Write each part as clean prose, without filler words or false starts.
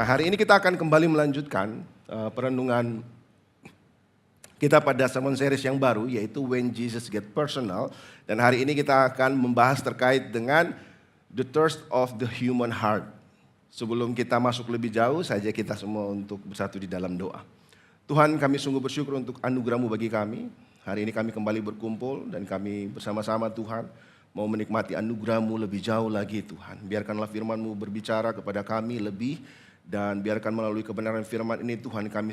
hari ini kita akan kembali melanjutkan perenungan kita pada sermon series yang baru, yaitu When Jesus Get Personal. Dan hari ini kita akan membahas terkait dengan The Thirst of the Human Heart. Sebelum kita masuk lebih jauh, saja kita semua untuk bersatu di dalam doa. Tuhan, kami sungguh bersyukur untuk anugerah-Mu bagi kami. Hari ini kami kembali berkumpul dan kami bersama-sama Tuhan mau menikmati anugerah-Mu lebih jauh lagi Tuhan. Biarkanlah firman-Mu berbicara kepada kami lebih. Dan biarkan melalui kebenaran firman ini Tuhan kami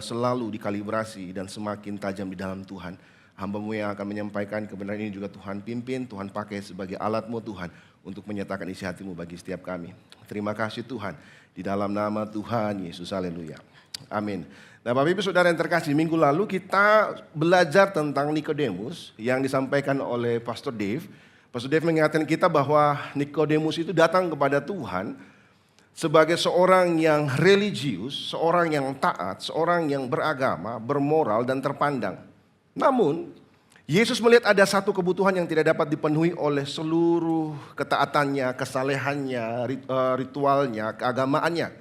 selalu dikalibrasi dan semakin tajam di dalam Tuhan. Hamba-Mu yang akan menyampaikan kebenaran ini juga Tuhan pimpin, Tuhan pakai sebagai alat-Mu Tuhan untuk menyatakan isi hati-Mu bagi setiap kami. Terima kasih Tuhan, di dalam nama Tuhan Yesus, haleluya. Amin. Nah Bapak Ibu Saudara yang terkasih, minggu lalu kita belajar tentang Nikodemus yang disampaikan oleh Pastor Dave. Pastor Dave mengingatkan kita bahwa Nikodemus itu datang kepada Tuhan sebagai seorang yang religius, seorang yang taat, seorang yang beragama, bermoral dan terpandang. Namun, Yesus melihat ada satu kebutuhan yang tidak dapat dipenuhi oleh seluruh ketaatannya, kesalehannya, ritualnya, keagamaannya.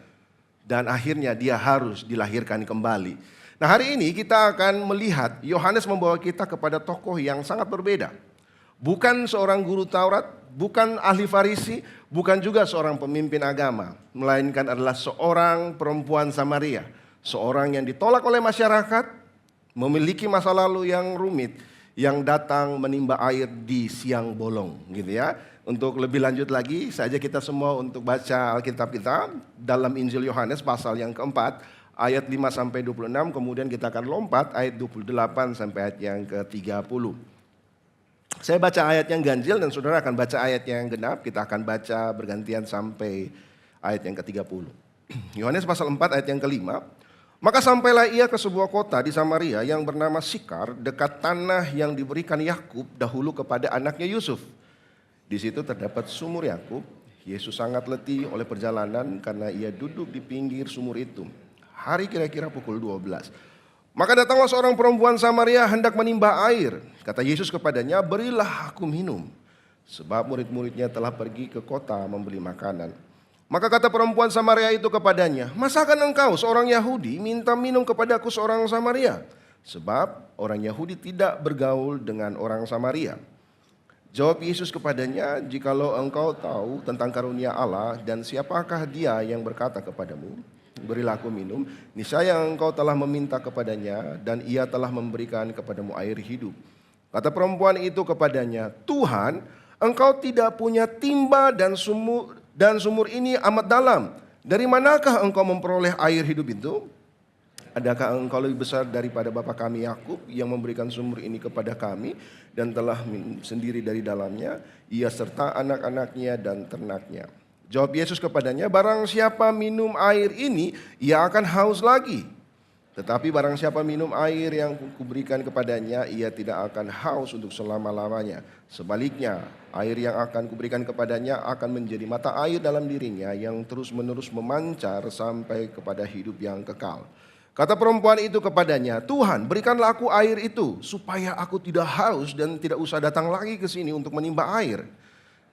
Dan akhirnya dia harus dilahirkan kembali. Nah hari ini kita akan melihat Yohanes membawa kita kepada tokoh yang sangat berbeda. Bukan seorang guru Taurat, bukan ahli Farisi, bukan juga seorang pemimpin agama, melainkan adalah seorang perempuan Samaria, seorang yang ditolak oleh masyarakat, memiliki masa lalu yang rumit, yang datang menimba air di siang bolong, gitu ya. Untuk lebih lanjut lagi, saja kita semua untuk baca Alkitab kita dalam Injil Yohanes pasal yang keempat, ayat 5 sampai 26, kemudian kita akan lompat ayat 28 sampai ayat yang ke-30. Saya baca ayat yang ganjil dan saudara akan baca ayat yang genap. Kita akan baca bergantian sampai ayat yang ke-30. Yohanes pasal 4 ayat yang ke-5. Maka sampailah ia ke sebuah kota di Samaria yang bernama Sikar, dekat tanah yang diberikan Yakub dahulu kepada anaknya Yusuf. Di situ terdapat sumur Yakub. Yesus sangat letih oleh perjalanan karena ia duduk di pinggir sumur itu. Hari kira-kira pukul 12. Maka datanglah seorang perempuan Samaria hendak menimba air. Kata Yesus kepadanya, berilah aku minum. Sebab murid-muridnya telah pergi ke kota membeli makanan. Maka kata perempuan Samaria itu kepadanya, masakan engkau seorang Yahudi minta minum kepadaku seorang Samaria? Sebab orang Yahudi tidak bergaul dengan orang Samaria. Jawab Yesus kepadanya, jikalau engkau tahu tentang karunia Allah dan siapakah dia yang berkata kepadamu, berilah aku minum, niscaya engkau telah meminta kepadanya dan ia telah memberikan kepadamu air hidup. Kata perempuan itu kepadanya, Tuhan, engkau tidak punya timba dan sumur ini amat dalam. Dari manakah engkau memperoleh air hidup itu? Adakah engkau lebih besar daripada bapa kami Yakub yang memberikan sumur ini kepada kami dan telah minum sendiri dari dalamnya, ia serta anak-anaknya dan ternaknya? Jawab Yesus kepadanya, barang siapa minum air ini, ia akan haus lagi. Tetapi barang siapa minum air yang kuberikan kepadanya, ia tidak akan haus untuk selama-lamanya. Sebaliknya, air yang akan kuberikan kepadanya akan menjadi mata air dalam dirinya yang terus-menerus memancar sampai kepada hidup yang kekal. Kata perempuan itu kepadanya, Tuhan, berikanlah aku air itu, supaya aku tidak haus dan tidak usah datang lagi ke sini untuk menimba air.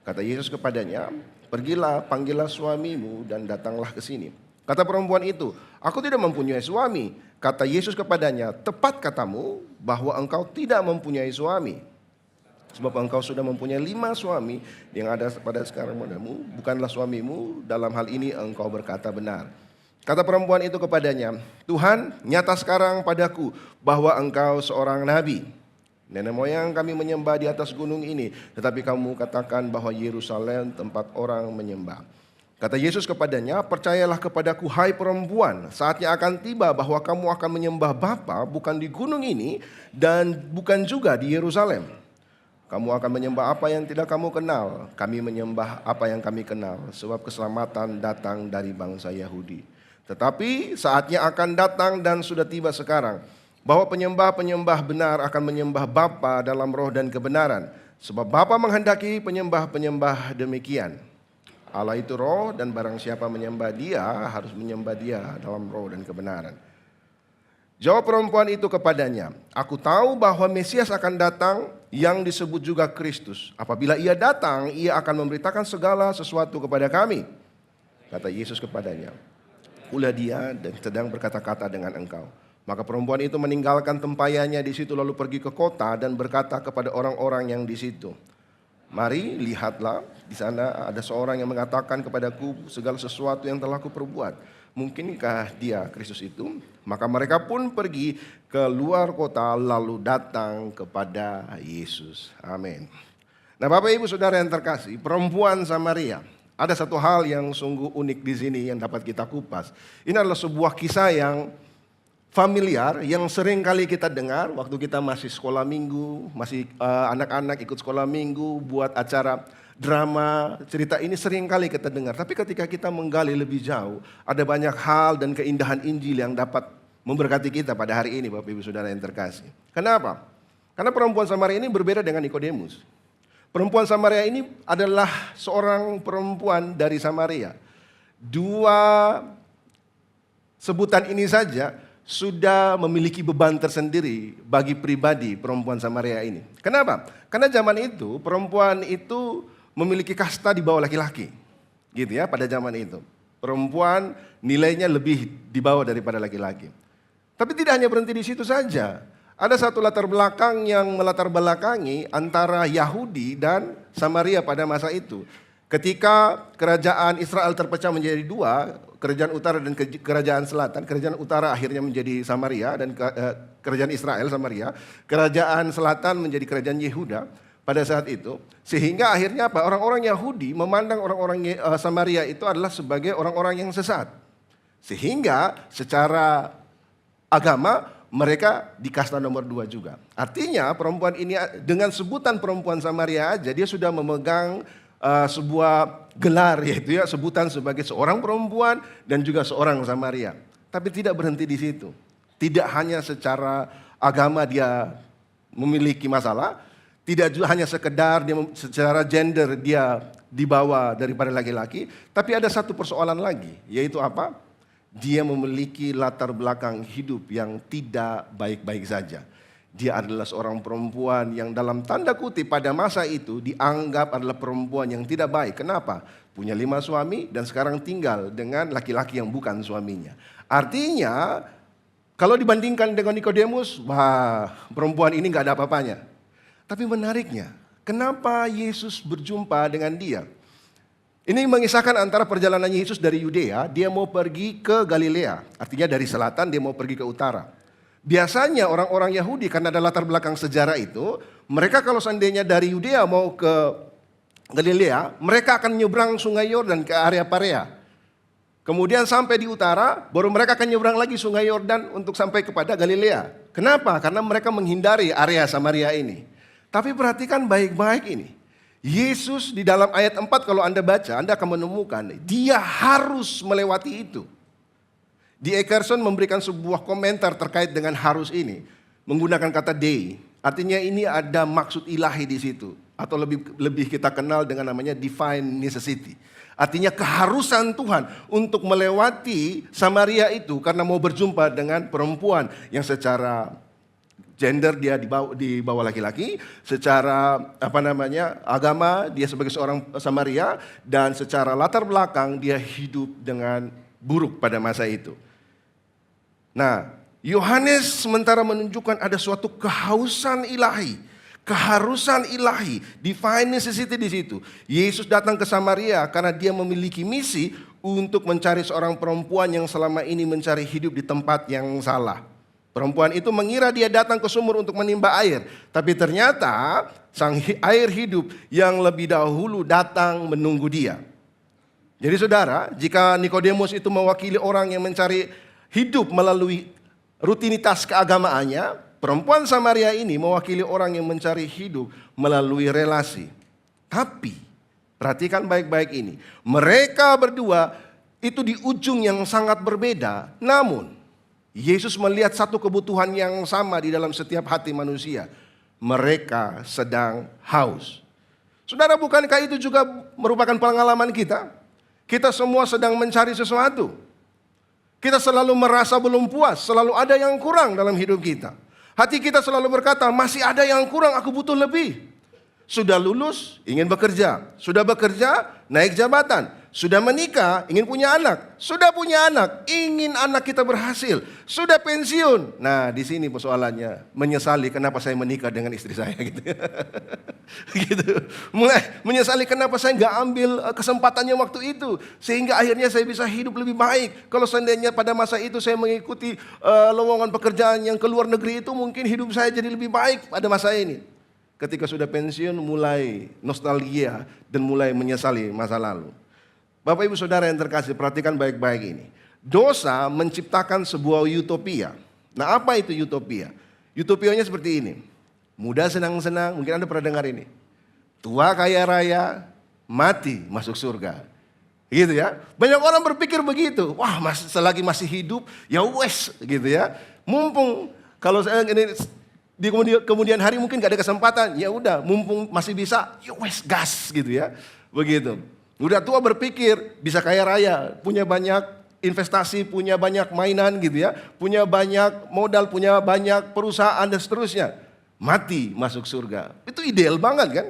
Kata Yesus kepadanya, pergilah, panggillah suamimu dan datanglah ke sini. Kata perempuan itu, aku tidak mempunyai suami. Kata Yesus kepadanya, tepat katamu bahwa engkau tidak mempunyai suami. Sebab engkau sudah mempunyai 5 suami, yang ada pada sekarang padamu bukanlah suamimu, dalam hal ini engkau berkata benar. Kata perempuan itu kepadanya, Tuhan, nyata sekarang padaku bahwa engkau seorang nabi. Nenek moyang kami menyembah di atas gunung ini, tetapi kamu katakan bahwa Yerusalem tempat orang menyembah. Kata Yesus kepadanya, percayalah kepadaku hai perempuan, saatnya akan tiba bahwa kamu akan menyembah Bapa bukan di gunung ini dan bukan juga di Yerusalem. Kamu akan menyembah apa yang tidak kamu kenal, kami menyembah apa yang kami kenal, sebab keselamatan datang dari bangsa Yahudi. Tetapi saatnya akan datang dan sudah tiba sekarang, bahwa penyembah-penyembah benar akan menyembah Bapa dalam roh dan kebenaran. Sebab Bapa menghendaki penyembah-penyembah demikian. Allah itu roh dan barang siapa menyembah dia harus menyembah dia dalam roh dan kebenaran. Jawab perempuan itu kepadanya, aku tahu bahwa Mesias akan datang yang disebut juga Kristus. Apabila ia datang, ia akan memberitakan segala sesuatu kepada kami. Kata Yesus kepadanya, akulah dia dan sedang berkata-kata dengan engkau. Maka perempuan itu meninggalkan tempayannya di situ lalu pergi ke kota dan berkata kepada orang-orang yang di situ, mari lihatlah, di sana ada seorang yang mengatakan kepadaku segala sesuatu yang telah kuperbuat. Mungkinkah dia Kristus itu? Maka mereka pun pergi ke luar kota lalu datang kepada Yesus. Amin. Nah, Bapak Ibu Saudara yang terkasih, perempuan Samaria. Ada satu hal yang sungguh unik di sini yang dapat kita kupas. Ini adalah sebuah kisah yang familiar, yang sering kali kita dengar waktu kita masih sekolah minggu, masih anak-anak ikut sekolah minggu, buat acara drama, cerita ini sering kali kita dengar. Tapi ketika kita menggali lebih jauh, ada banyak hal dan keindahan Injil yang dapat memberkati kita pada hari ini, Bapak Ibu Saudara yang terkasih. Kenapa? Karena perempuan Samaria ini berbeda dengan Nikodemus. Perempuan Samaria ini adalah seorang perempuan dari Samaria. Dua sebutan ini saja sudah memiliki beban tersendiri bagi pribadi perempuan Samaria ini. Kenapa? Karena zaman itu perempuan itu memiliki kasta di bawah laki-laki. Gitu ya, pada zaman itu. Perempuan nilainya lebih di bawah daripada laki-laki. Tapi tidak hanya berhenti di situ saja. Ada satu latar belakang yang melatar belakangi antara Yahudi dan Samaria pada masa itu. Ketika kerajaan Israel terpecah menjadi dua, kerajaan utara dan kerajaan selatan, kerajaan utara akhirnya menjadi Samaria dan kerajaan Israel Samaria, kerajaan selatan menjadi kerajaan Yehuda pada saat itu. Sehingga akhirnya apa? Orang-orang Yahudi memandang orang-orang Samaria itu adalah sebagai orang-orang yang sesat. Sehingga secara agama mereka di kasta nomor 2 juga. Artinya perempuan ini dengan sebutan perempuan Samaria aja dia sudah memegang sebuah gelar, yaitu ya sebutan sebagai seorang perempuan dan juga seorang Samaria. Tapi tidak berhenti di situ. Tidak hanya secara agama dia memiliki masalah, tidak juga hanya sekedar dia secara gender dia di bawah daripada laki-laki, tapi ada satu persoalan lagi, yaitu apa? Dia memiliki latar belakang hidup yang tidak baik-baik saja. Dia adalah seorang perempuan yang dalam tanda kutip pada masa itu dianggap adalah perempuan yang tidak baik. Kenapa? Punya 5 suami dan sekarang tinggal dengan laki-laki yang bukan suaminya. Artinya kalau dibandingkan dengan Nikodemus, wah perempuan ini gak ada apa-apanya. Tapi menariknya, kenapa Yesus berjumpa dengan dia? Ini mengisahkan antara perjalanan Yesus dari Yudea, dia mau pergi ke Galilea. Artinya dari selatan dia mau pergi ke utara. Biasanya orang-orang Yahudi karena ada latar belakang sejarah itu, mereka kalau seandainya dari Yudea mau ke Galilea, mereka akan nyebrang sungai Yordan ke area Parea. Kemudian sampai di utara, baru mereka akan nyebrang lagi sungai Yordan untuk sampai kepada Galilea. Kenapa? Karena mereka menghindari area Samaria ini. Tapi perhatikan baik-baik ini. Yesus di dalam ayat 4 kalau Anda baca, Anda akan menemukan dia harus melewati itu. D. Eckerson memberikan sebuah komentar terkait dengan harus ini. Menggunakan kata they. Artinya ini ada maksud ilahi di situ. Atau lebih kita kenal dengan namanya divine necessity. Artinya keharusan Tuhan untuk melewati Samaria itu karena mau berjumpa dengan perempuan yang secara gender dia di bawah laki-laki, secara agama dia sebagai seorang Samaria, dan secara latar belakang dia hidup dengan buruk pada masa itu. Nah, Yohanes sementara menunjukkan ada suatu kehausan ilahi, keharusan ilahi, divine necessity di situ. Yesus datang ke Samaria karena dia memiliki misi untuk mencari seorang perempuan yang selama ini mencari hidup di tempat yang salah. Perempuan itu mengira dia datang ke sumur untuk menimba air, tapi ternyata sang air hidup yang lebih dahulu datang menunggu dia. Jadi saudara, jika Nikodemus itu mewakili orang yang mencari hidup melalui rutinitas keagamaannya, perempuan Samaria ini mewakili orang yang mencari hidup melalui relasi. Tapi, perhatikan baik-baik ini. Mereka berdua itu di ujung yang sangat berbeda. Namun, Yesus melihat satu kebutuhan yang sama di dalam setiap hati manusia. Mereka sedang haus. Saudara, bukankah itu juga merupakan pengalaman kita? Kita semua sedang mencari sesuatu. Kita selalu merasa belum puas, selalu ada yang kurang dalam hidup kita. Hati kita selalu berkata, masih ada yang kurang, aku butuh lebih. Sudah lulus, ingin bekerja. Sudah bekerja, naik jabatan. Sudah menikah, ingin punya anak. Sudah punya anak, ingin anak kita berhasil. Sudah pensiun. Nah, di sini persoalannya, menyesali kenapa saya menikah dengan istri saya gitu. Gitu. Mulai menyesali kenapa saya nggak ambil kesempatannya waktu itu, sehingga akhirnya saya bisa hidup lebih baik. Kalau seandainya pada masa itu saya mengikuti lowongan pekerjaan yang ke luar negeri itu, mungkin hidup saya jadi lebih baik pada masa ini. Ketika sudah pensiun, mulai nostalgia dan mulai menyesali masa lalu. Bapak Ibu Saudara yang terkasih, perhatikan baik-baik ini. Dosa menciptakan sebuah utopia. Nah, apa itu utopia? Utopianya seperti ini. Muda senang-senang, mungkin Anda pernah dengar ini. Tua kaya raya, mati masuk surga. Gitu ya. Banyak orang berpikir begitu. Wah, selagi masih hidup, ya wes gitu ya. Mumpung kalau saya ini di kemudian hari mungkin gak ada kesempatan, ya udah, mumpung masih bisa, ya wes gas gitu ya. Begitu. Udah tua berpikir bisa kaya raya, punya banyak investasi, punya banyak mainan gitu ya, punya banyak modal, punya banyak perusahaan dan seterusnya. Mati masuk surga. Itu ideal banget kan?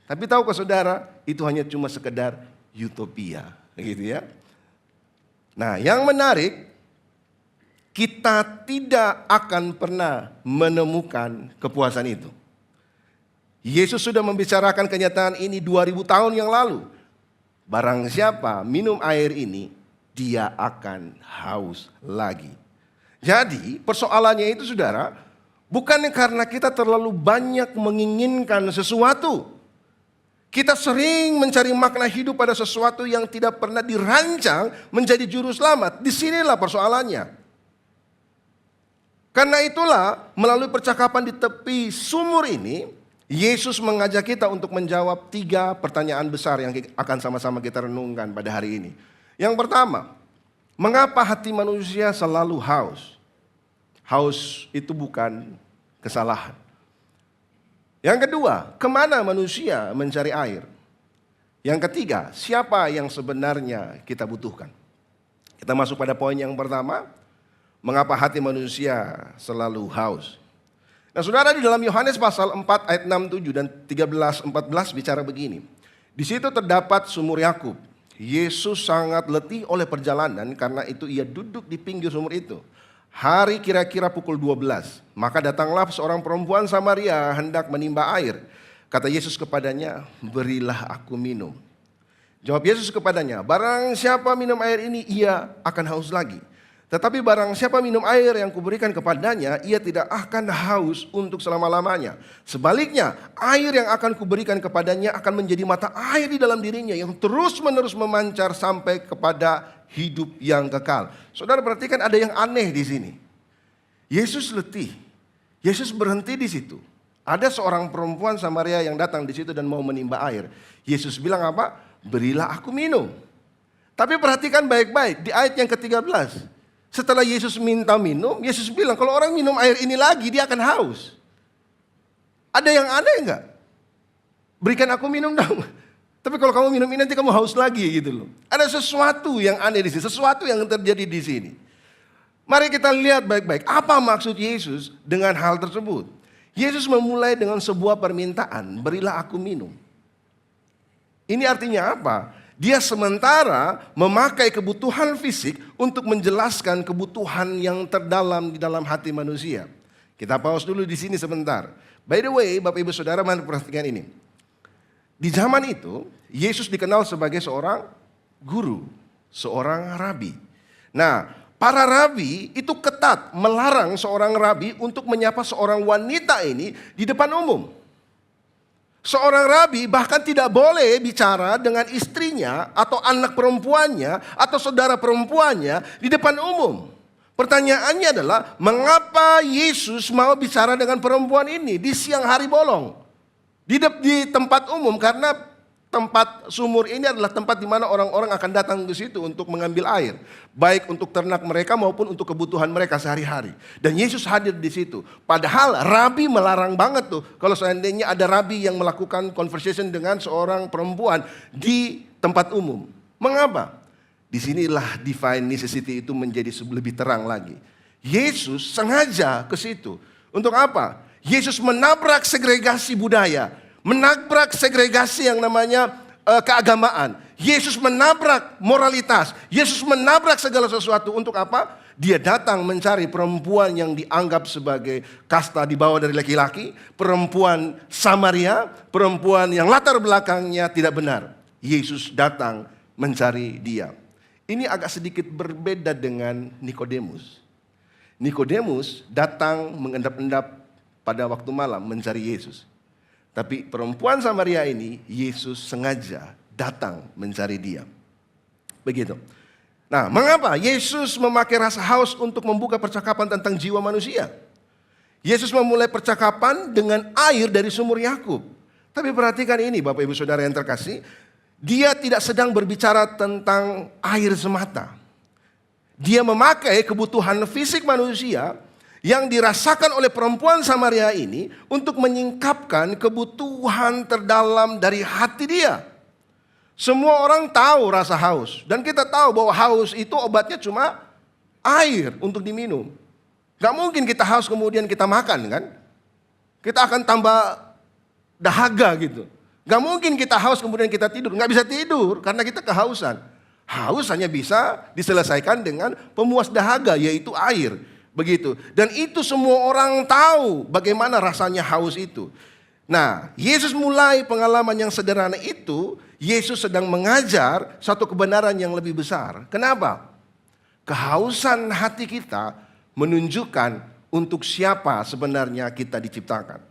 Tapi tahukah saudara, itu hanya cuma sekedar utopia gitu ya. Nah, yang menarik, kita tidak akan pernah menemukan kepuasan itu. Yesus sudah membicarakan kenyataan ini 2000 tahun yang lalu. Barang siapa minum air ini, dia akan haus lagi. Jadi persoalannya itu saudara, bukannya karena kita terlalu banyak menginginkan sesuatu. Kita sering mencari makna hidup pada sesuatu yang tidak pernah dirancang menjadi juru selamat. Disinilah persoalannya. Karena itulah melalui percakapan di tepi sumur ini, Yesus mengajak kita untuk menjawab 3 pertanyaan besar yang akan sama-sama kita renungkan pada hari ini. Yang pertama, mengapa hati manusia selalu haus? Haus itu bukan kesalahan. Yang kedua, kemana manusia mencari air? Yang ketiga, siapa yang sebenarnya kita butuhkan? Kita masuk pada poin yang pertama, mengapa hati manusia selalu haus? Nah saudara, di dalam Yohanes pasal 4 ayat 6, 7 dan 13, 14 bicara begini. Di situ terdapat sumur Yakub. Yesus sangat letih oleh perjalanan, karena itu ia duduk di pinggir sumur itu. Hari kira-kira pukul 12. Maka datanglah seorang perempuan Samaria hendak menimba air. Kata Yesus kepadanya, berilah aku minum. Jawab Yesus kepadanya, barang siapa minum air ini, ia akan haus lagi. Tetapi barang siapa minum air yang kuberikan kepadanya, ia tidak akan haus untuk selama-lamanya. Sebaliknya, air yang akan kuberikan kepadanya akan menjadi mata air di dalam dirinya yang terus-menerus memancar sampai kepada hidup yang kekal. Saudara perhatikan, ada yang aneh di sini. Yesus letih. Yesus berhenti di situ. Ada seorang perempuan Samaria yang datang di situ dan mau menimba air. Yesus bilang apa? Berilah aku minum. Tapi perhatikan baik-baik di ayat yang ke-13. Setelah Yesus minta minum, Yesus bilang kalau orang minum air ini lagi dia akan haus. Ada yang aneh enggak? Berikan aku minum dong. Tapi kalau kamu minum ini nanti kamu haus lagi gitu loh. Ada sesuatu yang aneh di sini, sesuatu yang terjadi di sini. Mari kita lihat baik-baik apa maksud Yesus dengan hal tersebut. Yesus memulai dengan sebuah permintaan, berilah aku minum. Ini artinya apa? Dia sementara memakai kebutuhan fisik untuk menjelaskan kebutuhan yang terdalam di dalam hati manusia. Kita pause dulu di sini sebentar. By the way, Bapak Ibu Saudara, mari perhatikan ini. Di zaman itu, Yesus dikenal sebagai seorang guru, seorang rabi. Nah, para rabi itu ketat melarang seorang rabi untuk menyapa seorang wanita ini di depan umum. Seorang rabi bahkan tidak boleh bicara dengan istrinya atau anak perempuannya atau saudara perempuannya di depan umum. Pertanyaannya adalah, mengapa Yesus mau bicara dengan perempuan ini di siang hari bolong? Di tempat umum, karena tempat sumur ini adalah tempat di mana orang-orang akan datang ke situ untuk mengambil air. Baik untuk ternak mereka maupun untuk kebutuhan mereka sehari-hari. Dan Yesus hadir di situ. Padahal rabi melarang banget tuh. Kalau seandainya ada rabi yang melakukan conversation dengan seorang perempuan di tempat umum. Mengapa? Disinilah divine necessity itu menjadi lebih terang lagi. Yesus sengaja ke situ. Untuk apa? Yesus menabrak segregasi budaya. Menabrak segregasi yang namanya keagamaan. Yesus menabrak moralitas. Yesus menabrak segala sesuatu. Untuk apa? Dia datang mencari perempuan yang dianggap sebagai kasta di bawah dari laki-laki. Perempuan Samaria, perempuan yang latar belakangnya tidak benar. Yesus datang mencari dia. Ini agak sedikit berbeda dengan Nikodemus. Nikodemus datang mengendap-endap pada waktu malam mencari Yesus. Tapi perempuan Samaria ini, Yesus sengaja datang mencari dia. Begitu. Nah, mengapa Yesus memakai rasa haus untuk membuka percakapan tentang jiwa manusia? Yesus memulai percakapan dengan air dari sumur Yakub. Tapi perhatikan ini Bapak Ibu Saudara yang terkasih, dia tidak sedang berbicara tentang air semata. Dia memakai kebutuhan fisik manusia yang dirasakan oleh perempuan Samaria ini untuk menyingkapkan kebutuhan terdalam dari hati dia. Semua orang tahu rasa haus. Dan kita tahu bahwa haus itu obatnya cuma air untuk diminum. Gak mungkin kita haus kemudian kita makan kan. Kita akan tambah dahaga gitu. Gak mungkin kita haus kemudian kita tidur. Gak bisa tidur karena kita kehausan. Haus hanya bisa diselesaikan dengan pemuas dahaga yaitu air. Begitu. Dan itu semua orang tahu bagaimana rasanya haus itu. Nah, Yesus mulai pengalaman yang sederhana itu. Yesus sedang mengajar satu kebenaran yang lebih besar. Kenapa? Kehausan hati kita menunjukkan untuk siapa sebenarnya kita diciptakan.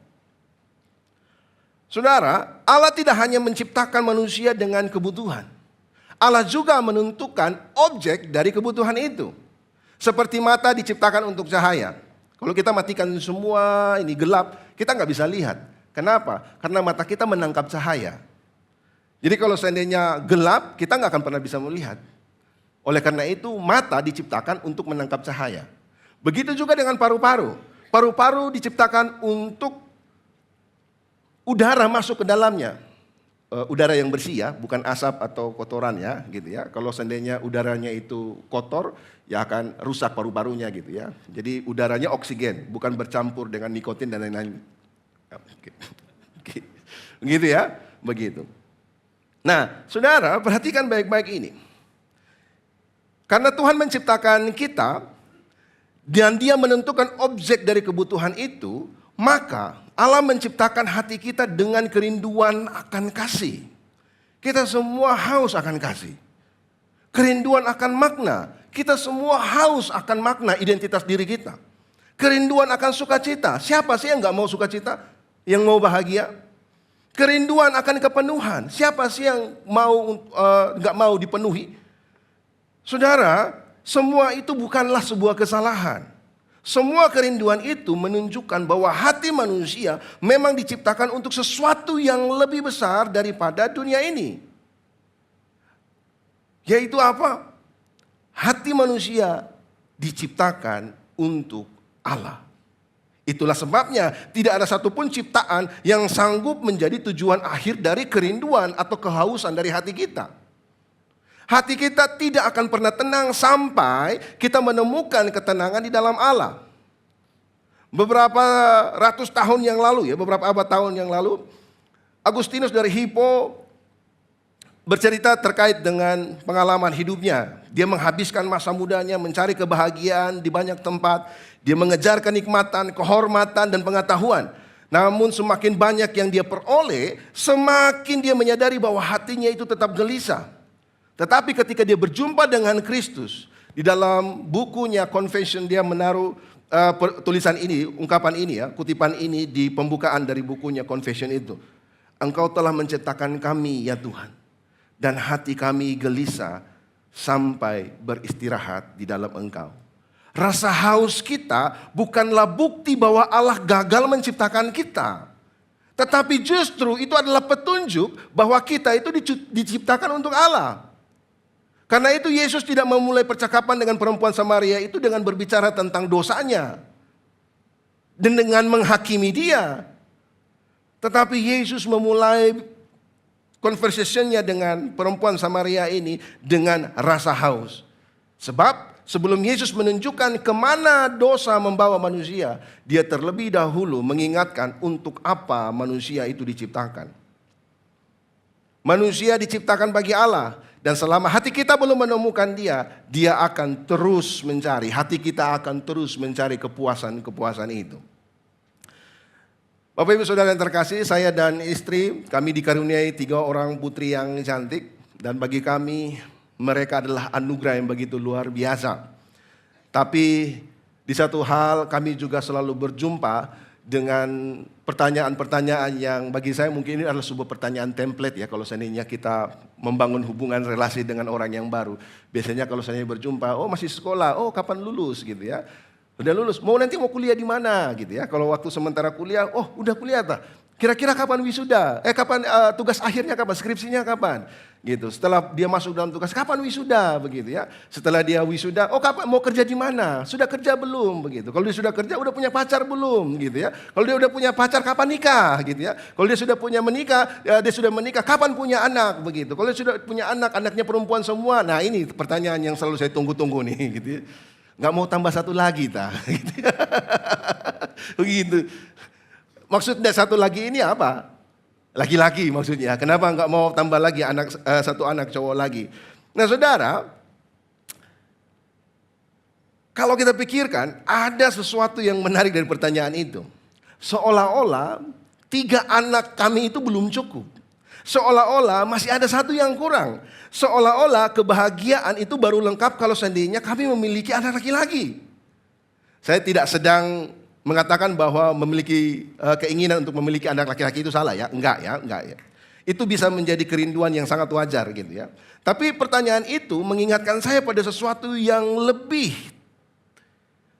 Saudara, Allah tidak hanya menciptakan manusia dengan kebutuhan. Allah juga menentukan objek dari kebutuhan itu. Seperti mata diciptakan untuk cahaya. Kalau kita matikan semua ini gelap, kita nggak bisa lihat. Kenapa? Karena mata kita menangkap cahaya. Jadi kalau seandainya gelap, kita nggak akan pernah bisa melihat. Oleh karena itu, mata diciptakan untuk menangkap cahaya. Begitu juga dengan paru-paru. Paru-paru diciptakan untuk udara masuk ke dalamnya. Udara yang bersih ya, bukan asap atau kotoran ya, gitu ya. Kalau seandainya udaranya itu kotor, ya akan rusak paru-parunya gitu ya. Jadi udaranya oksigen, bukan bercampur dengan nikotin dan lain-lain. Begitu ya, begitu. Nah, saudara, perhatikan baik-baik ini. Karena Tuhan menciptakan kita dan Dia menentukan objek dari kebutuhan itu, maka Allah menciptakan hati kita dengan kerinduan akan kasih. Kita semua haus akan kasih. Kerinduan akan makna. Kita semua haus akan makna identitas diri kita. Kerinduan akan sukacita. Siapa sih yang gak mau sukacita? Yang mau bahagia? Kerinduan akan kepenuhan. Siapa sih yang nggak mau dipenuhi? Saudara, semua itu bukanlah sebuah kesalahan. Semua kerinduan itu menunjukkan bahwa hati manusia memang diciptakan untuk sesuatu yang lebih besar daripada dunia ini. Yaitu apa? Hati manusia diciptakan untuk Allah. Itulah sebabnya tidak ada satupun ciptaan yang sanggup menjadi tujuan akhir dari kerinduan atau kehausan dari hati kita. Hati kita tidak akan pernah tenang sampai kita menemukan ketenangan di dalam Allah. Beberapa ratus tahun yang lalu ya, beberapa abad tahun yang lalu, Agustinus dari Hippo bercerita terkait dengan pengalaman hidupnya. Dia menghabiskan masa mudanya mencari kebahagiaan di banyak tempat. Dia mengejar kenikmatan, kehormatan, dan pengetahuan. Namun semakin banyak yang dia peroleh, semakin dia menyadari bahwa hatinya itu tetap gelisah. Tetapi ketika dia berjumpa dengan Kristus, di dalam bukunya Confession dia menaruh tulisan ini, ungkapan ini ya, kutipan ini di pembukaan dari bukunya Confession itu. Engkau telah menciptakan kami ya Tuhan, dan hati kami gelisah sampai beristirahat di dalam Engkau. Rasa haus kita bukanlah bukti bahwa Allah gagal menciptakan kita. Tetapi justru itu adalah petunjuk bahwa kita itu diciptakan untuk Allah. Karena itu Yesus tidak memulai percakapan dengan perempuan Samaria itu dengan berbicara tentang dosanya. Dan dengan menghakimi dia. Tetapi Yesus memulai conversationnya dengan perempuan Samaria ini dengan rasa haus. Sebab sebelum Yesus menunjukkan kemana dosa membawa manusia, dia terlebih dahulu mengingatkan untuk apa manusia itu diciptakan. Manusia diciptakan bagi Allah. Dan selama hati kita belum menemukan dia, dia akan terus mencari. Hati kita akan terus mencari kepuasan-kepuasan itu. Bapak Ibu Saudara yang terkasih, saya dan istri, kami dikaruniai 3 orang putri yang cantik. Dan bagi kami, mereka adalah anugerah yang begitu luar biasa. Tapi di satu hal kami juga selalu berjumpa dengan pertanyaan-pertanyaan yang bagi saya mungkin ini adalah sebuah pertanyaan template ya. Kalau seandainya kita membangun hubungan relasi dengan orang yang baru. Biasanya kalau saya berjumpa, oh masih sekolah, oh kapan lulus gitu ya. Udah lulus, nanti mau kuliah di mana gitu ya. Kalau waktu sementara kuliah, oh udah kuliah tak? Kira-kira kapan wisuda? Kapan tugas akhirnya kapan? Skripsinya kapan? Gitu. Setelah dia masuk dalam tugas, kapan wisuda? Begitu ya. Setelah dia wisuda, oh kapan mau kerja di mana? Sudah kerja belum? Begitu. Kalau dia sudah kerja, udah punya pacar belum? Gitu ya. Kalau dia udah punya pacar, kapan nikah? Gitu ya. Kalau dia sudah punya menikah, dia sudah menikah, kapan punya anak? Begitu. Kalau dia sudah punya anak, anaknya perempuan semua. Nah ini pertanyaan yang selalu saya tunggu-tunggu nih. Gitu ya. Nggak mau tambah satu lagi tak? Begitu. Maksudnya satu lagi ini apa? Laki-laki maksudnya. Kenapa nggak mau tambah lagi satu anak cowok lagi? Nah saudara, kalau kita pikirkan ada sesuatu yang menarik dari pertanyaan itu. Seolah-olah 3 anak kami itu belum cukup. Seolah-olah masih ada satu yang kurang. Seolah-olah kebahagiaan itu baru lengkap kalau seandainya kami memiliki anak laki-laki. Saya tidak sedang mengatakan bahwa memiliki keinginan untuk memiliki anak laki-laki itu salah ya. Enggak ya. Itu bisa menjadi kerinduan yang sangat wajar gitu ya. Tapi pertanyaan itu mengingatkan saya pada sesuatu yang lebih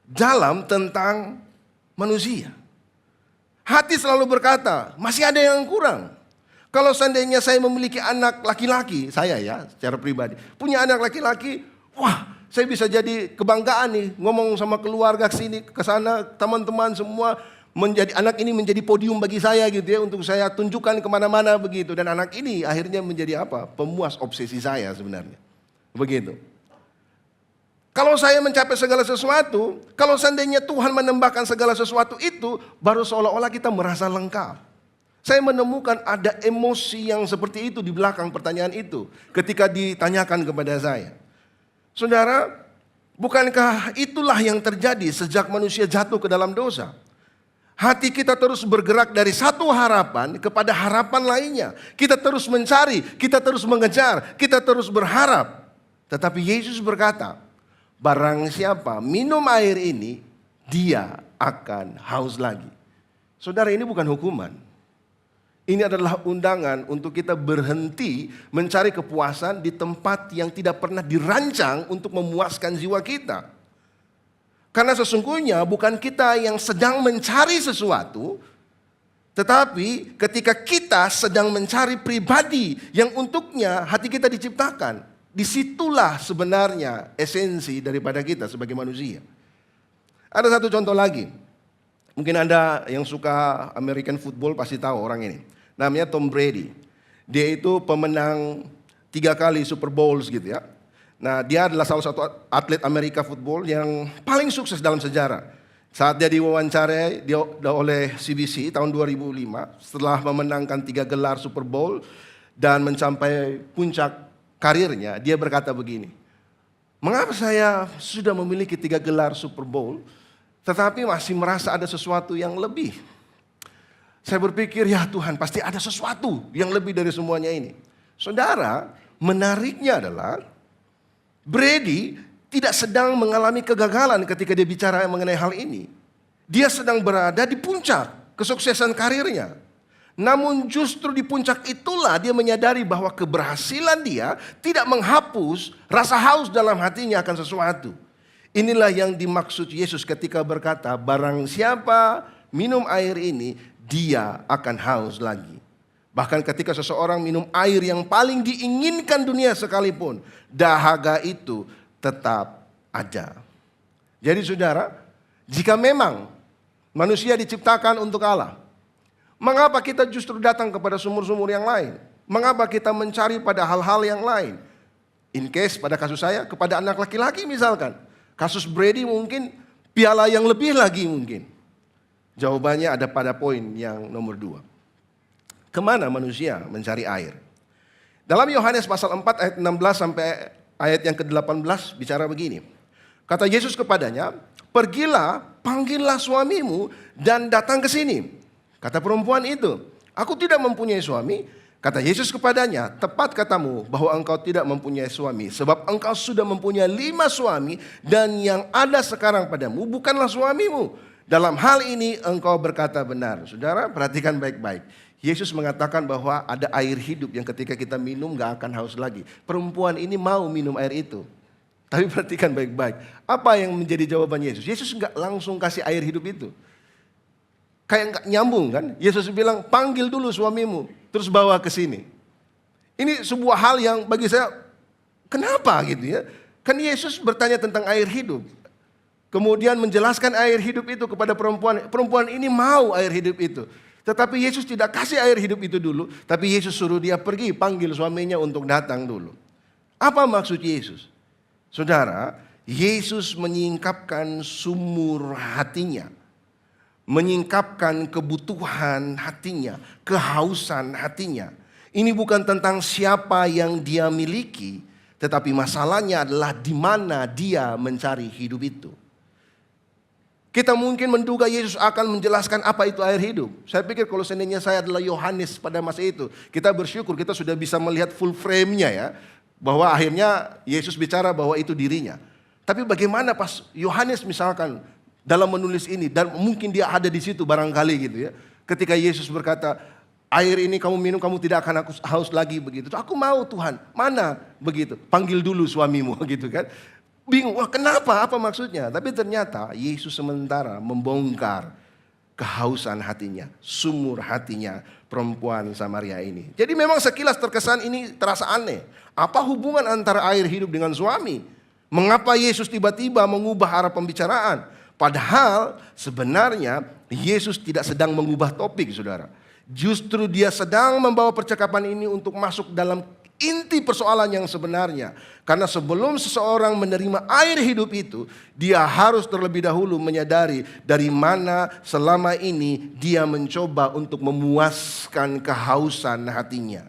dalam tentang manusia. Hati selalu berkata, masih ada yang kurang. Kalau seandainya saya memiliki anak laki-laki, saya ya secara pribadi, punya anak laki-laki, wah saya bisa jadi kebanggaan nih, ngomong sama keluarga kesini, kesana, teman-teman semua, anak ini menjadi podium bagi saya gitu ya, untuk saya tunjukkan kemana-mana begitu. Dan anak ini akhirnya menjadi apa? Pemuas obsesi saya sebenarnya, begitu. Kalau saya mencapai segala sesuatu, kalau seandainya Tuhan menambahkan segala sesuatu itu, baru seolah-olah kita merasa lengkap. Saya menemukan ada emosi yang seperti itu di belakang pertanyaan itu ketika ditanyakan kepada saya. Saudara, bukankah itulah yang terjadi sejak manusia jatuh ke dalam dosa? Hati kita terus bergerak dari satu harapan kepada harapan lainnya. Kita terus mencari, kita terus mengejar, kita terus berharap. Tetapi Yesus berkata, barang siapa minum air ini, dia akan haus lagi. Saudara, ini bukan hukuman. Ini adalah undangan untuk kita berhenti mencari kepuasan di tempat yang tidak pernah dirancang untuk memuaskan jiwa kita. Karena sesungguhnya bukan kita yang sedang mencari sesuatu, tetapi ketika kita sedang mencari pribadi yang untuknya hati kita diciptakan, disitulah sebenarnya esensi daripada kita sebagai manusia. Ada satu contoh lagi. Mungkin Anda yang suka American football pasti tahu orang ini. Namanya Tom Brady. Dia itu pemenang 3 kali Super Bowls gitu ya. Nah dia adalah salah satu atlet Amerika football yang paling sukses dalam sejarah. Saat dia diwawancarai oleh CBC tahun 2005. Setelah memenangkan 3 gelar Super Bowl dan mencapai puncak karirnya. Dia berkata begini. Mengapa saya sudah memiliki 3 gelar Super Bowl, tetapi masih merasa ada sesuatu yang lebih? Saya berpikir, ya Tuhan pasti ada sesuatu yang lebih dari semuanya ini. Saudara, menariknya adalah Brady tidak sedang mengalami kegagalan ketika dia bicara mengenai hal ini. Dia sedang berada di puncak kesuksesan karirnya. Namun justru di puncak itulah dia menyadari bahwa keberhasilan dia tidak menghapus rasa haus dalam hatinya akan sesuatu. Inilah yang dimaksud Yesus ketika berkata, barang siapa minum air ini, dia akan haus lagi. Bahkan ketika seseorang minum air yang paling diinginkan dunia sekalipun, dahaga itu tetap ada. Jadi saudara, jika memang manusia diciptakan untuk Allah, mengapa kita justru datang kepada sumur-sumur yang lain? Mengapa kita mencari pada hal-hal yang lain? In case pada kasus saya, kepada anak laki-laki misalkan. Kasus Brady mungkin piala yang lebih lagi mungkin. Jawabannya ada pada poin yang nomor 2. Kemana manusia mencari air? Dalam Yohanes pasal 4 ayat 16 sampai ayat yang ke-18 bicara begini. Kata Yesus kepadanya, "Pergilah, panggillah suamimu dan datang ke sini." Kata perempuan itu, "Aku tidak mempunyai suami." Kata Yesus kepadanya, "Tepat katamu bahwa engkau tidak mempunyai suami, sebab engkau sudah mempunyai 5 suami dan yang ada sekarang padamu bukanlah suamimu. Dalam hal ini engkau berkata benar." Saudara, perhatikan baik-baik. Yesus mengatakan bahwa ada air hidup yang ketika kita minum gak akan haus lagi. Perempuan ini mau minum air itu. Tapi perhatikan baik-baik. Apa yang menjadi jawaban Yesus? Yesus gak langsung kasih air hidup itu. Kayak gak nyambung kan? Yesus bilang, "Panggil dulu suamimu, terus bawa ke sini." Ini sebuah hal yang bagi saya, kenapa gitu ya? Kan Yesus bertanya tentang air hidup. Kemudian menjelaskan air hidup itu kepada perempuan. Perempuan ini mau air hidup itu. Tetapi Yesus tidak kasih air hidup itu dulu. Tapi Yesus suruh dia pergi, panggil suaminya untuk datang dulu. Apa maksud Yesus? Saudara, Yesus menyingkapkan sumur hatinya. Menyingkapkan kebutuhan hatinya, kehausan hatinya. Ini bukan tentang siapa yang dia miliki. Tetapi masalahnya adalah di mana dia mencari hidup itu. Kita mungkin menduga Yesus akan menjelaskan apa itu air hidup. Saya pikir kalau seandainya saya adalah Yohanes pada masa itu, kita bersyukur kita sudah bisa melihat full frame-nya ya. Bahwa akhirnya Yesus bicara bahwa itu dirinya. Tapi bagaimana pas Yohanes misalkan dalam menulis ini, dan mungkin dia ada di situ barangkali gitu ya. Ketika Yesus berkata, "Air ini kamu minum, kamu tidak akan haus lagi," begitu. "Aku mau Tuhan." "Mana?" Begitu. "Panggil dulu suamimu," gitu kan. Bingung, wah kenapa, apa maksudnya? Tapi ternyata Yesus sementara membongkar kehausan hatinya, sumur hatinya perempuan Samaria ini. Jadi memang sekilas terkesan ini terasa aneh. Apa hubungan antara air hidup dengan suami? Mengapa Yesus tiba-tiba mengubah arah pembicaraan? Padahal sebenarnya Yesus tidak sedang mengubah topik, saudara. Justru dia sedang membawa percakapan ini untuk masuk dalam inti persoalan yang sebenarnya. Karena sebelum seseorang menerima air hidup itu, dia harus terlebih dahulu menyadari dari mana selama ini dia mencoba untuk memuaskan kehausan hatinya.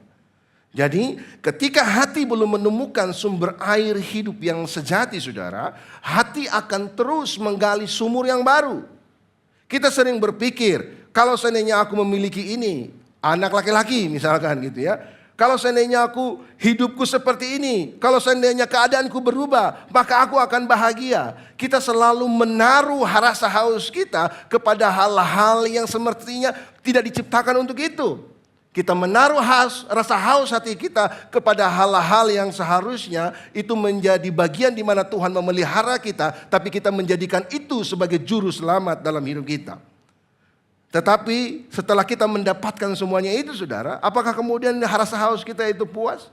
Jadi ketika hati belum menemukan sumber air hidup yang sejati, saudara, hati akan terus menggali sumur yang baru. Kita sering berpikir, kalau seandainya aku memiliki ini, anak laki-laki misalkan gitu ya. Kalau seandainya aku hidupku seperti ini, kalau seandainya keadaanku berubah, maka aku akan bahagia. Kita selalu menaruh rasa haus kita kepada hal-hal yang semestinya tidak diciptakan untuk itu. Kita menaruh rasa haus hati kita kepada hal-hal yang seharusnya itu menjadi bagian di mana Tuhan memelihara kita, tapi kita menjadikan itu sebagai juru selamat dalam hidup kita. Tetapi setelah kita mendapatkan semuanya itu, saudara, apakah kemudian rasa haus kita itu puas?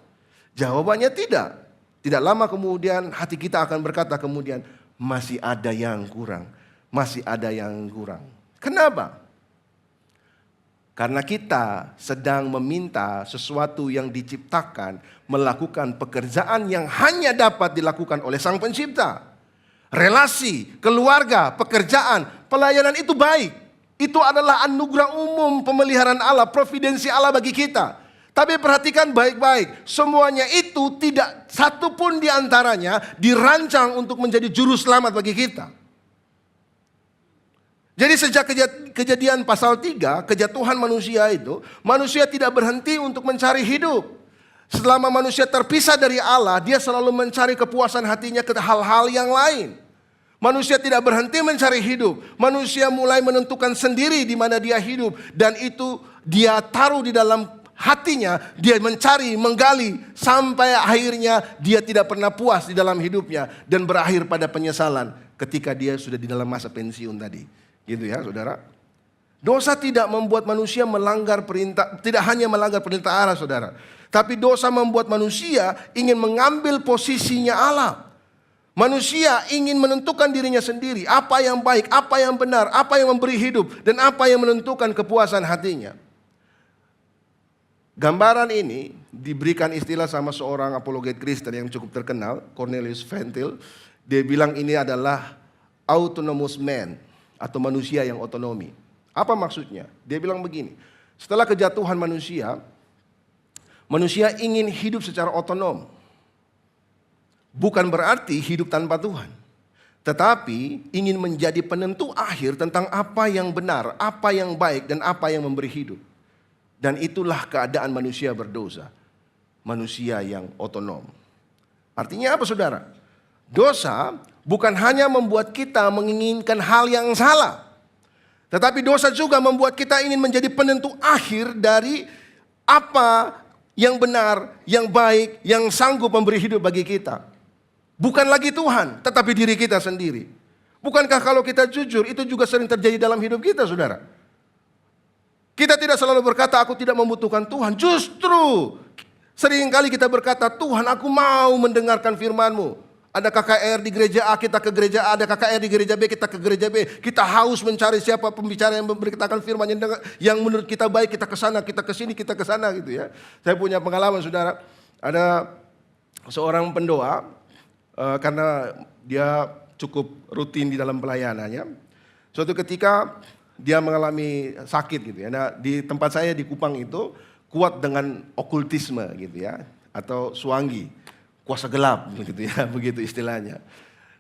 Jawabannya tidak. Tidak lama kemudian hati kita akan berkata kemudian, masih ada yang kurang, masih ada yang kurang. Kenapa? Karena kita sedang meminta sesuatu yang diciptakan melakukan pekerjaan yang hanya dapat dilakukan oleh Sang Pencipta. Relasi, keluarga, pekerjaan, pelayanan itu baik. Itu adalah anugerah umum pemeliharaan Allah, providensi Allah bagi kita. Tapi perhatikan baik-baik, semuanya itu tidak satu pun di antaranya dirancang untuk menjadi juru selamat bagi kita. Jadi sejak kejadian pasal 3, kejatuhan manusia itu, manusia tidak berhenti untuk mencari hidup. Selama manusia terpisah dari Allah, dia selalu mencari kepuasan hatinya ke hal-hal yang lain. Manusia tidak berhenti mencari hidup. Manusia mulai menentukan sendiri di mana dia hidup. Dan itu dia taruh di dalam hatinya. Dia mencari, menggali. Sampai akhirnya dia tidak pernah puas di dalam hidupnya. Dan berakhir pada penyesalan ketika dia sudah di dalam masa pensiun tadi. Gitu ya saudara. Dosa tidak membuat manusia melanggar perintah. Tidak hanya melanggar perintah Allah, saudara. Tapi dosa membuat manusia ingin mengambil posisinya Allah. Manusia ingin menentukan dirinya sendiri, apa yang baik, apa yang benar, apa yang memberi hidup, dan apa yang menentukan kepuasan hatinya. Gambaran ini diberikan istilah sama seorang apologet Kristen yang cukup terkenal, Cornelius Van Til. Dia bilang ini adalah autonomous man, atau manusia yang otonomi. Apa maksudnya? Dia bilang begini, setelah kejatuhan manusia, Manusia ingin hidup secara otonom. Bukan berarti hidup tanpa Tuhan. Tetapi ingin menjadi penentu akhir tentang apa yang benar, apa yang baik, dan apa yang memberi hidup. Dan itulah keadaan manusia berdosa. Manusia yang otonom. Artinya apa saudara? Dosa bukan hanya membuat kita menginginkan hal yang salah. Tetapi dosa juga membuat kita ingin menjadi penentu akhir dari apa yang benar, yang baik, yang sanggup memberi hidup bagi kita. Bukan lagi Tuhan, tetapi diri kita sendiri. Bukankah kalau kita jujur, itu juga sering terjadi dalam hidup kita, saudara? Kita tidak selalu berkata, aku tidak membutuhkan Tuhan. Justru, seringkali kita berkata, Tuhan aku mau mendengarkan firman-Mu. Ada KKR di gereja A, kita ke gereja A. Ada KKR di gereja B, kita ke gereja B. Kita haus mencari siapa pembicara yang memberitakan firman yang menurut kita baik, kita ke sana, kita ke sini, kita ke sana gitu ya. Saya punya pengalaman, saudara. Ada seorang pendoa, karena dia cukup rutin di dalam pelayanannya. Suatu ketika dia mengalami sakit gitu ya. Nah, di tempat saya di Kupang itu kuat dengan okultisme gitu ya, atau suanggi, kuasa gelap gitu ya, begitu istilahnya.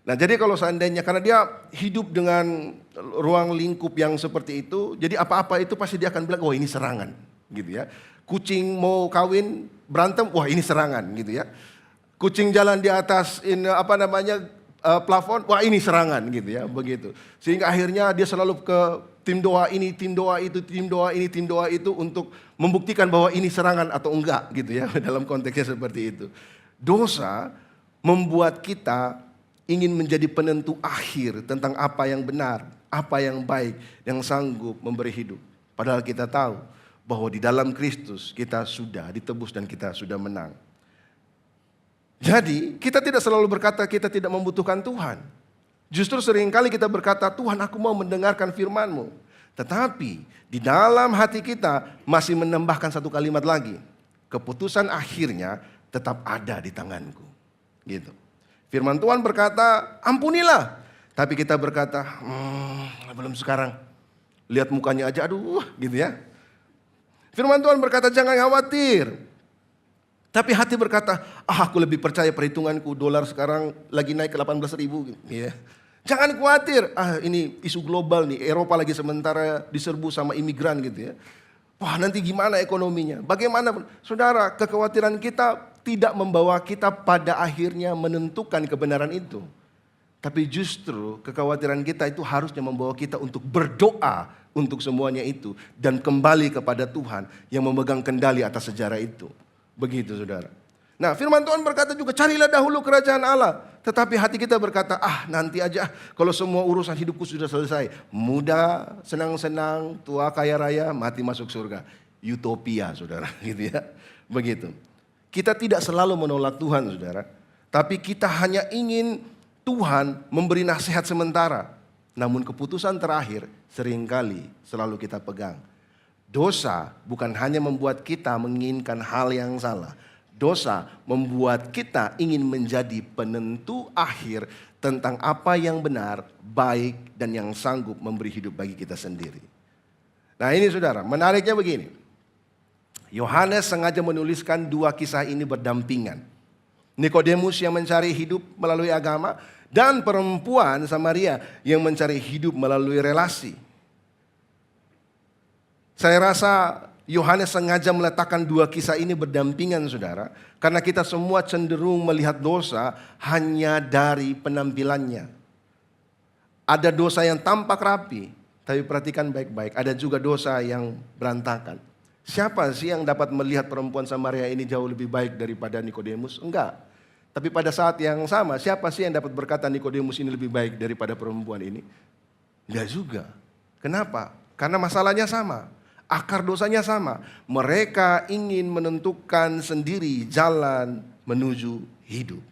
Nah, jadi kalau seandainya karena dia hidup dengan ruang lingkup yang seperti itu, jadi apa-apa itu pasti dia akan bilang, wah ini serangan gitu ya. Kucing mau kawin berantem, wah ini serangan gitu ya. Kucing jalan di atas plafon, wah ini serangan gitu ya, begitu. Sehingga akhirnya dia selalu ke tim doa ini, tim doa itu, tim doa ini, tim doa itu untuk membuktikan bahwa ini serangan atau enggak gitu ya, dalam konteksnya seperti itu. Dosa membuat kita ingin menjadi penentu akhir tentang apa yang benar, apa yang baik, yang sanggup memberi hidup. Padahal kita tahu bahwa di dalam Kristus kita sudah ditebus dan kita sudah menang. Jadi kita tidak selalu berkata kita tidak membutuhkan Tuhan. Justru seringkali kita berkata, Tuhan aku mau mendengarkan firman-Mu. Tetapi di dalam hati kita masih menambahkan satu kalimat lagi. Keputusan akhirnya tetap ada di tanganku. Gitu. Firman Tuhan berkata, ampunilah. Tapi kita berkata, belum sekarang. Lihat mukanya aja, aduh gitu ya. Firman Tuhan berkata, jangan khawatir. Tapi hati berkata, aku lebih percaya perhitunganku, dolar sekarang lagi naik ke 18.000. Ya. Jangan khawatir, ini isu global nih, Eropa lagi sementara diserbu sama imigran gitu ya. Wah nanti gimana ekonominya, bagaimana? Saudara, kekhawatiran kita tidak membawa kita pada akhirnya menentukan kebenaran itu. Tapi justru kekhawatiran kita itu harusnya membawa kita untuk berdoa untuk semuanya itu. Dan kembali kepada Tuhan yang memegang kendali atas sejarah itu. Begitu saudara. Nah firman Tuhan berkata juga carilah dahulu kerajaan Allah. Tetapi hati kita berkata nanti aja kalau semua urusan hidupku sudah selesai. Muda, senang-senang, tua, kaya raya, mati masuk surga. Utopia saudara gitu ya. Begitu. Kita tidak selalu menolak Tuhan saudara. Tapi kita hanya ingin Tuhan memberi nasihat sementara. Namun keputusan terakhir seringkali selalu kita pegang. Dosa bukan hanya membuat kita menginginkan hal yang salah. Dosa membuat kita ingin menjadi penentu akhir tentang apa yang benar, baik, dan yang sanggup memberi hidup bagi kita sendiri. Nah ini saudara, menariknya begini. Yohanes sengaja menuliskan dua kisah ini berdampingan. Nikodemus yang mencari hidup melalui agama, dan perempuan Samaria yang mencari hidup melalui relasi. Saya rasa Yohanes sengaja meletakkan dua kisah ini berdampingan saudara. Karena kita semua cenderung melihat dosa hanya dari penampilannya. Ada dosa yang tampak rapi, tapi perhatikan baik-baik. Ada juga dosa yang berantakan. Siapa sih yang dapat melihat perempuan Samaria ini jauh lebih baik daripada Nikodemus? Enggak. Tapi pada saat yang sama, siapa sih yang dapat berkata Nikodemus ini lebih baik daripada perempuan ini? Enggak juga. Kenapa? Karena masalahnya sama. Akar dosanya sama. Mereka ingin menentukan sendiri jalan menuju hidup.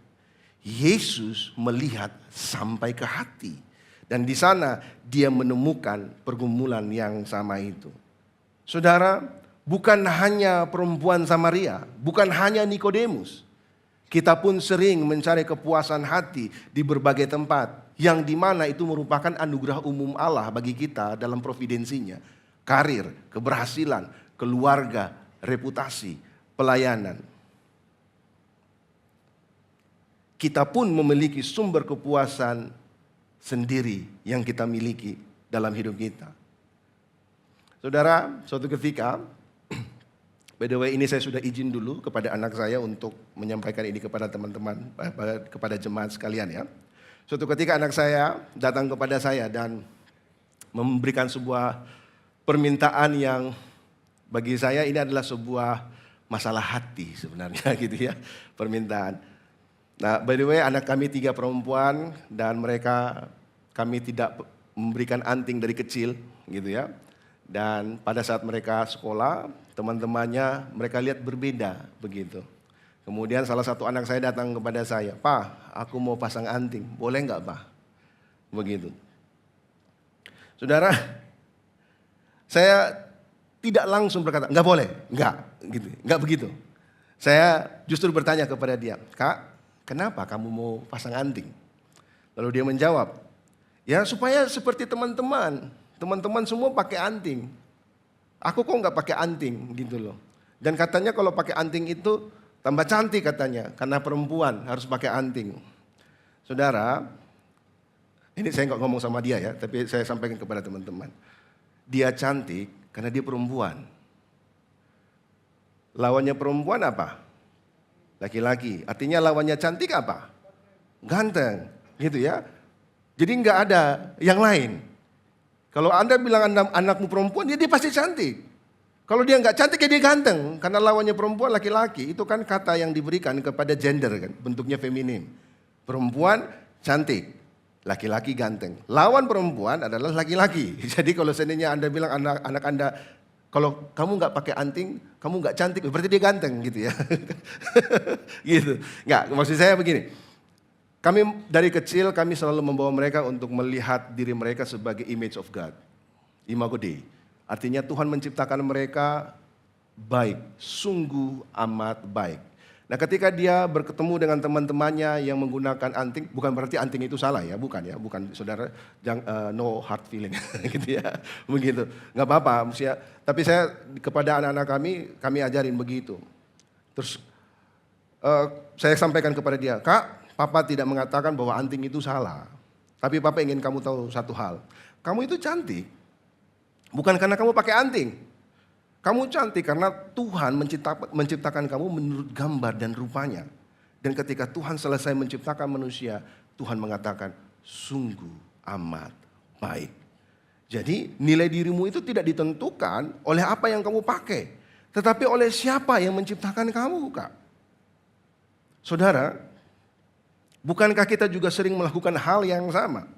Yesus melihat sampai ke hati. Dan di sana dia menemukan pergumulan yang sama itu. Saudara, bukan hanya perempuan Samaria, bukan hanya Nikodemus. Kita pun sering mencari kepuasan hati di berbagai tempat. Yang dimana itu merupakan anugerah umum Allah bagi kita dalam providensinya. Karir, keberhasilan, keluarga, reputasi, pelayanan. Kita pun memiliki sumber kepuasan sendiri yang kita miliki dalam hidup kita. Saudara, suatu ketika, by the way, ini saya sudah izin dulu kepada anak saya untuk menyampaikan ini kepada teman-teman, kepada jemaat sekalian ya. Suatu ketika anak saya datang kepada saya dan memberikan sebuah permintaan yang bagi saya ini adalah sebuah masalah hati sebenarnya gitu ya, permintaan. Nah, by the way, anak kami 3 perempuan dan kami tidak memberikan anting dari kecil gitu ya. Dan pada saat mereka sekolah, teman-temannya mereka lihat berbeda begitu. Kemudian salah satu anak saya datang kepada saya, "Pak, aku mau pasang anting, boleh nggak, Pak?" Begitu. Saudara, saya tidak langsung berkata, "Nggak boleh," nggak begitu. Saya justru bertanya kepada dia, "Kak, kenapa kamu mau pasang anting?" Lalu dia menjawab, "Ya supaya seperti teman-teman. Teman-teman semua pakai anting. Aku kok nggak pakai anting gitu loh. Dan katanya kalau pakai anting itu tambah cantik katanya. Karena perempuan harus pakai anting." Saudara, ini saya nggak ngomong sama dia ya, tapi saya sampaikan kepada teman-teman. Dia cantik karena dia perempuan. Lawannya perempuan apa? Laki-laki. Artinya lawannya cantik apa? Ganteng. Gitu ya. Jadi nggak ada yang lain. Kalau Anda bilang anakmu perempuan, dia pasti cantik. Kalau dia nggak cantik, ya dia ganteng. Karena lawannya perempuan laki-laki. Itu kan kata yang diberikan kepada gender kan, bentuknya feminim. Perempuan cantik, laki-laki ganteng. Lawan perempuan adalah laki-laki. Jadi kalau seandainya Anda bilang anak Anda, kalau kamu nggak pakai anting, kamu nggak cantik, berarti dia ganteng gitu ya. Gitu. Nggak, maksud saya begini. Kami dari kecil kami selalu membawa mereka untuk melihat diri mereka sebagai image of God. Imago Dei. Artinya Tuhan menciptakan mereka baik, sungguh amat baik. Nah, ketika dia bertemu dengan teman-temannya yang menggunakan anting, bukan berarti anting itu salah ya, bukan saudara, no hard feeling gitu ya, begitu. Nggak apa-apa, tapi saya kepada anak-anak kami ajarin begitu. Terus saya sampaikan kepada dia, "Kak, Papa tidak mengatakan bahwa anting itu salah. Tapi Papa ingin kamu tahu satu hal. Kamu itu cantik. Bukan karena kamu pakai anting. Kamu cantik karena Tuhan menciptakan kamu menurut gambar dan rupanya. Dan ketika Tuhan selesai menciptakan manusia, Tuhan mengatakan, sungguh amat baik." Jadi nilai dirimu itu tidak ditentukan oleh apa yang kamu pakai. Tetapi oleh siapa yang menciptakan kamu, Kak. Saudara, bukankah kita juga sering melakukan hal yang sama?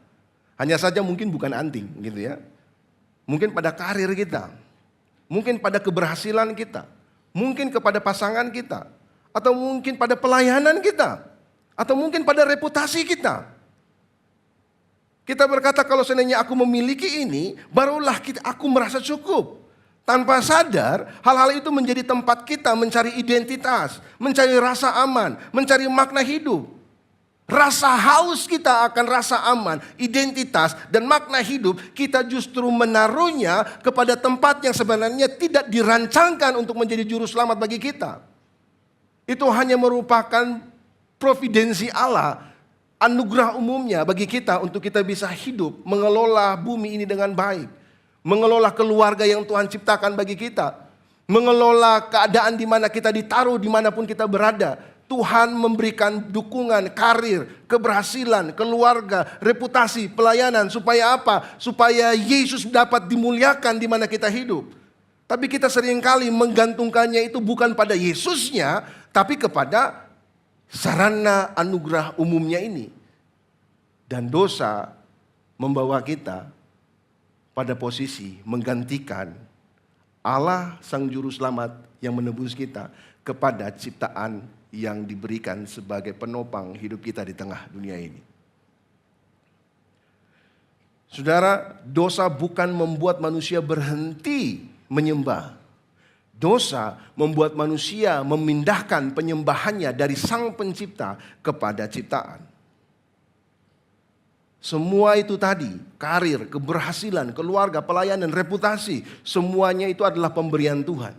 Hanya saja mungkin bukan anting gitu ya. Mungkin pada karir kita. Mungkin pada keberhasilan kita. Mungkin kepada pasangan kita. Atau mungkin pada pelayanan kita. Atau mungkin pada reputasi kita. Kita berkata kalau seandainya aku memiliki ini, barulah aku merasa cukup. Tanpa sadar, hal-hal itu menjadi tempat kita mencari identitas. Mencari rasa aman. Mencari makna hidup. Rasa haus kita akan rasa aman, identitas dan makna hidup, kita justru menaruhnya kepada tempat yang sebenarnya tidak dirancangkan untuk menjadi juru selamat bagi kita. Itu hanya merupakan providensi Allah, anugerah umumnya bagi kita untuk kita bisa hidup, mengelola bumi ini dengan baik. Mengelola keluarga yang Tuhan ciptakan bagi kita. Mengelola keadaan di mana kita ditaruh dimanapun kita berada. Tuhan memberikan dukungan, karir, keberhasilan, keluarga, reputasi, pelayanan. Supaya apa? Supaya Yesus dapat dimuliakan di mana kita hidup. Tapi kita seringkali menggantungkannya itu bukan pada Yesusnya, tapi kepada sarana anugerah umumnya ini. Dan dosa membawa kita pada posisi menggantikan Allah Sang Juru Selamat yang menebus kita kepada ciptaan yang diberikan sebagai penopang hidup kita di tengah dunia ini. Saudara, dosa bukan membuat manusia berhenti menyembah. Dosa membuat manusia memindahkan penyembahannya dari Sang Pencipta kepada ciptaan. Semua itu tadi, karir, keberhasilan, keluarga, pelayanan, reputasi, semuanya itu adalah pemberian Tuhan.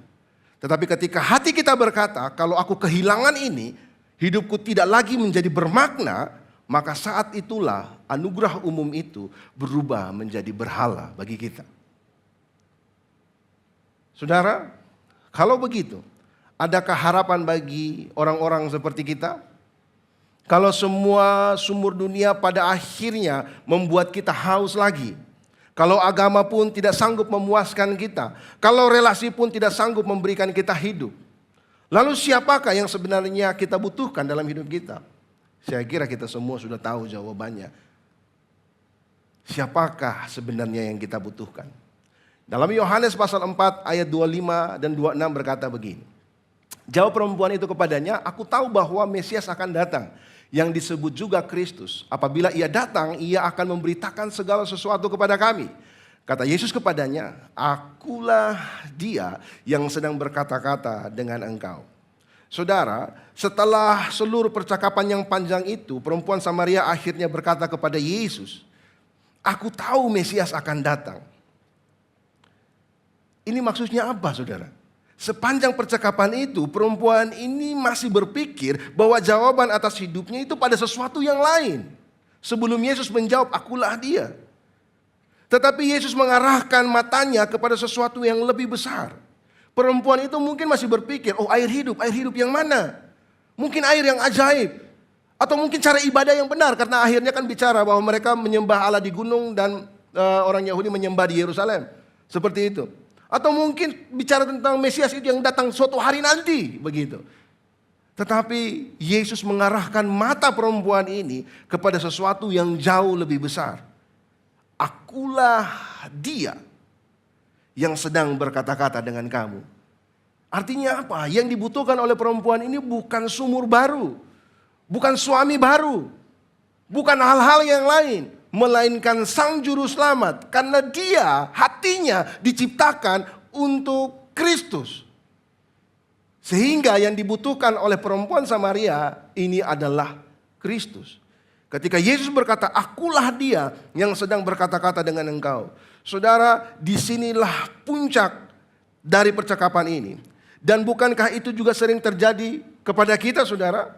Tetapi ketika hati kita berkata, kalau aku kehilangan ini, hidupku tidak lagi menjadi bermakna, maka saat itulah anugerah umum itu berubah menjadi berhala bagi kita. Saudara, kalau begitu, adakah harapan bagi orang-orang seperti kita? Kalau semua sumber dunia pada akhirnya membuat kita haus lagi. Kalau agama pun tidak sanggup memuaskan kita. Kalau relasi pun tidak sanggup memberikan kita hidup. Lalu siapakah yang sebenarnya kita butuhkan dalam hidup kita? Saya kira kita semua sudah tahu jawabannya. Siapakah sebenarnya yang kita butuhkan? Dalam Yohanes pasal 4 ayat 25 dan 26 berkata begini. Jawab perempuan itu kepadanya, aku tahu bahwa Mesias akan datang, yang disebut juga Kristus. Apabila ia datang, ia akan memberitakan segala sesuatu kepada kami. Kata Yesus kepadanya, akulah dia yang sedang berkata-kata dengan engkau. Saudara, setelah seluruh percakapan yang panjang itu, perempuan Samaria akhirnya berkata kepada Yesus, aku tahu Mesias akan datang. Ini maksudnya apa, saudara? Sepanjang percakapan itu, perempuan ini masih berpikir bahwa jawaban atas hidupnya itu pada sesuatu yang lain. Sebelum Yesus menjawab, akulah dia. Tetapi Yesus mengarahkan matanya kepada sesuatu yang lebih besar. Perempuan itu mungkin masih berpikir, oh air hidup yang mana? Mungkin air yang ajaib. Atau mungkin cara ibadah yang benar. Karena akhirnya kan bicara bahwa mereka menyembah Allah di gunung dan orang Yahudi menyembah di Yerusalem. Seperti itu. Atau mungkin bicara tentang Mesias itu yang datang suatu hari nanti, begitu. Tetapi Yesus mengarahkan mata perempuan ini kepada sesuatu yang jauh lebih besar. Akulah dia yang sedang berkata-kata dengan kamu. Artinya apa? Yang dibutuhkan oleh perempuan ini bukan sumur baru, bukan suami baru, bukan hal-hal yang lain, melainkan Sang Juru Selamat. Karena dia, hatinya diciptakan untuk Kristus. Sehingga yang dibutuhkan oleh perempuan Samaria ini adalah Kristus. Ketika Yesus berkata, akulah dia yang sedang berkata-kata dengan engkau. Saudara, disinilah puncak dari percakapan ini. Dan bukankah itu juga sering terjadi kepada kita, saudara?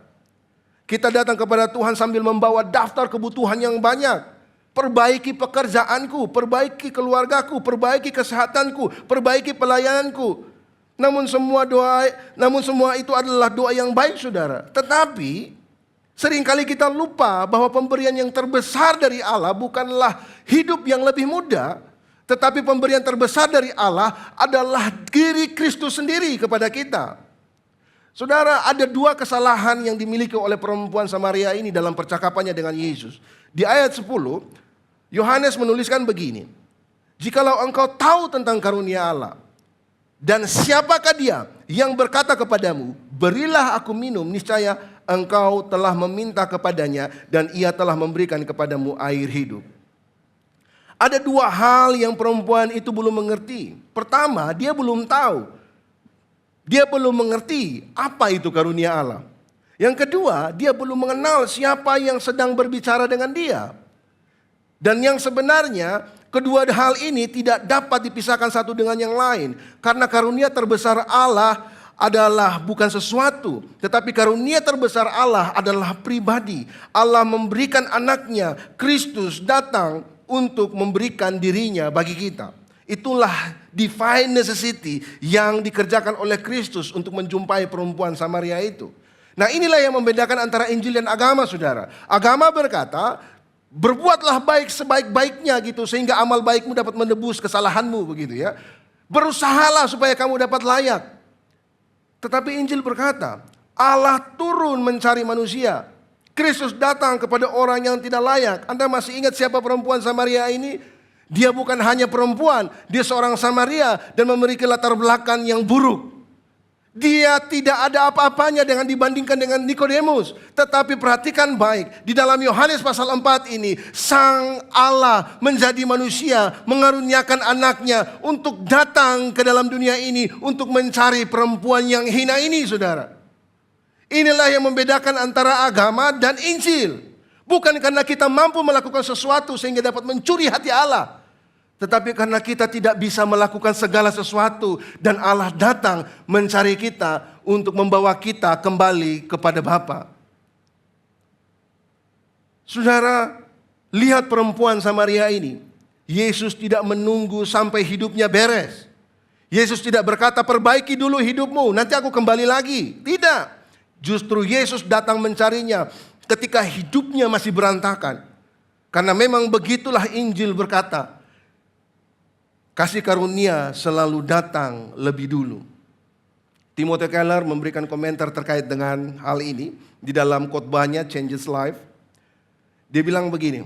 Kita datang kepada Tuhan sambil membawa daftar kebutuhan yang banyak. Perbaiki pekerjaanku, perbaiki keluargaku, perbaiki kesehatanku, perbaiki pelayananku. Namun semua itu adalah doa yang baik, saudara. Tetapi seringkali kita lupa bahwa pemberian yang terbesar dari Allah bukanlah hidup yang lebih mudah, tetapi pemberian terbesar dari Allah adalah diri Kristus sendiri kepada kita. Saudara, ada dua kesalahan yang dimiliki oleh perempuan Samaria ini dalam percakapannya dengan Yesus. Di ayat 10, Yohanes menuliskan begini, jikalau engkau tahu tentang karunia Allah, dan siapakah dia yang berkata kepadamu, berilah aku minum, niscaya engkau telah meminta kepadanya, dan ia telah memberikan kepadamu air hidup. Ada dua hal yang perempuan itu belum mengerti. Pertama, dia belum tahu. Dia belum mengerti apa itu karunia Allah. Yang kedua, dia belum mengenal siapa yang sedang berbicara dengan dia. Dan yang sebenarnya kedua hal ini tidak dapat dipisahkan satu dengan yang lain. Karena karunia terbesar Allah adalah bukan sesuatu, tetapi karunia terbesar Allah adalah pribadi. Allah memberikan anaknya, Kristus datang untuk memberikan dirinya bagi kita. Itulah divine necessity yang dikerjakan oleh Kristus untuk menjumpai perempuan Samaria itu. Nah, inilah yang membedakan antara Injil dan agama, saudara. Agama berkata, berbuatlah baik sebaik-baiknya gitu, sehingga amal baikmu dapat menebus kesalahanmu, begitu ya. Berusahalah supaya kamu dapat layak. Tetapi Injil berkata, Allah turun mencari manusia. Kristus datang kepada orang yang tidak layak. Anda masih ingat siapa perempuan Samaria ini? Dia bukan hanya perempuan, dia seorang Samaria dan memiliki latar belakang yang buruk. Dia tidak ada apa-apanya dengan dibandingkan dengan Nikodemus. Tetapi perhatikan baik, di dalam Yohanes pasal 4 ini, Sang Allah menjadi manusia, mengaruniakan anaknya untuk datang ke dalam dunia ini untuk mencari perempuan yang hina ini, saudara. Inilah yang membedakan antara agama dan Injil. Bukan karena kita mampu melakukan sesuatu sehingga dapat mencuri hati Allah. Tetapi karena kita tidak bisa melakukan segala sesuatu dan Allah datang mencari kita untuk membawa kita kembali kepada Bapa. Saudara, lihat perempuan Samaria ini. Yesus tidak menunggu sampai hidupnya beres. Yesus tidak berkata, perbaiki dulu hidupmu, nanti aku kembali lagi. Tidak. Justru Yesus datang mencarinya ketika hidupnya masih berantakan. Karena memang begitulah Injil berkata, kasih karunia selalu datang lebih dulu. Timothy Keller memberikan komentar terkait dengan hal ini di dalam khotbahnya Changes Life. Dia bilang begini,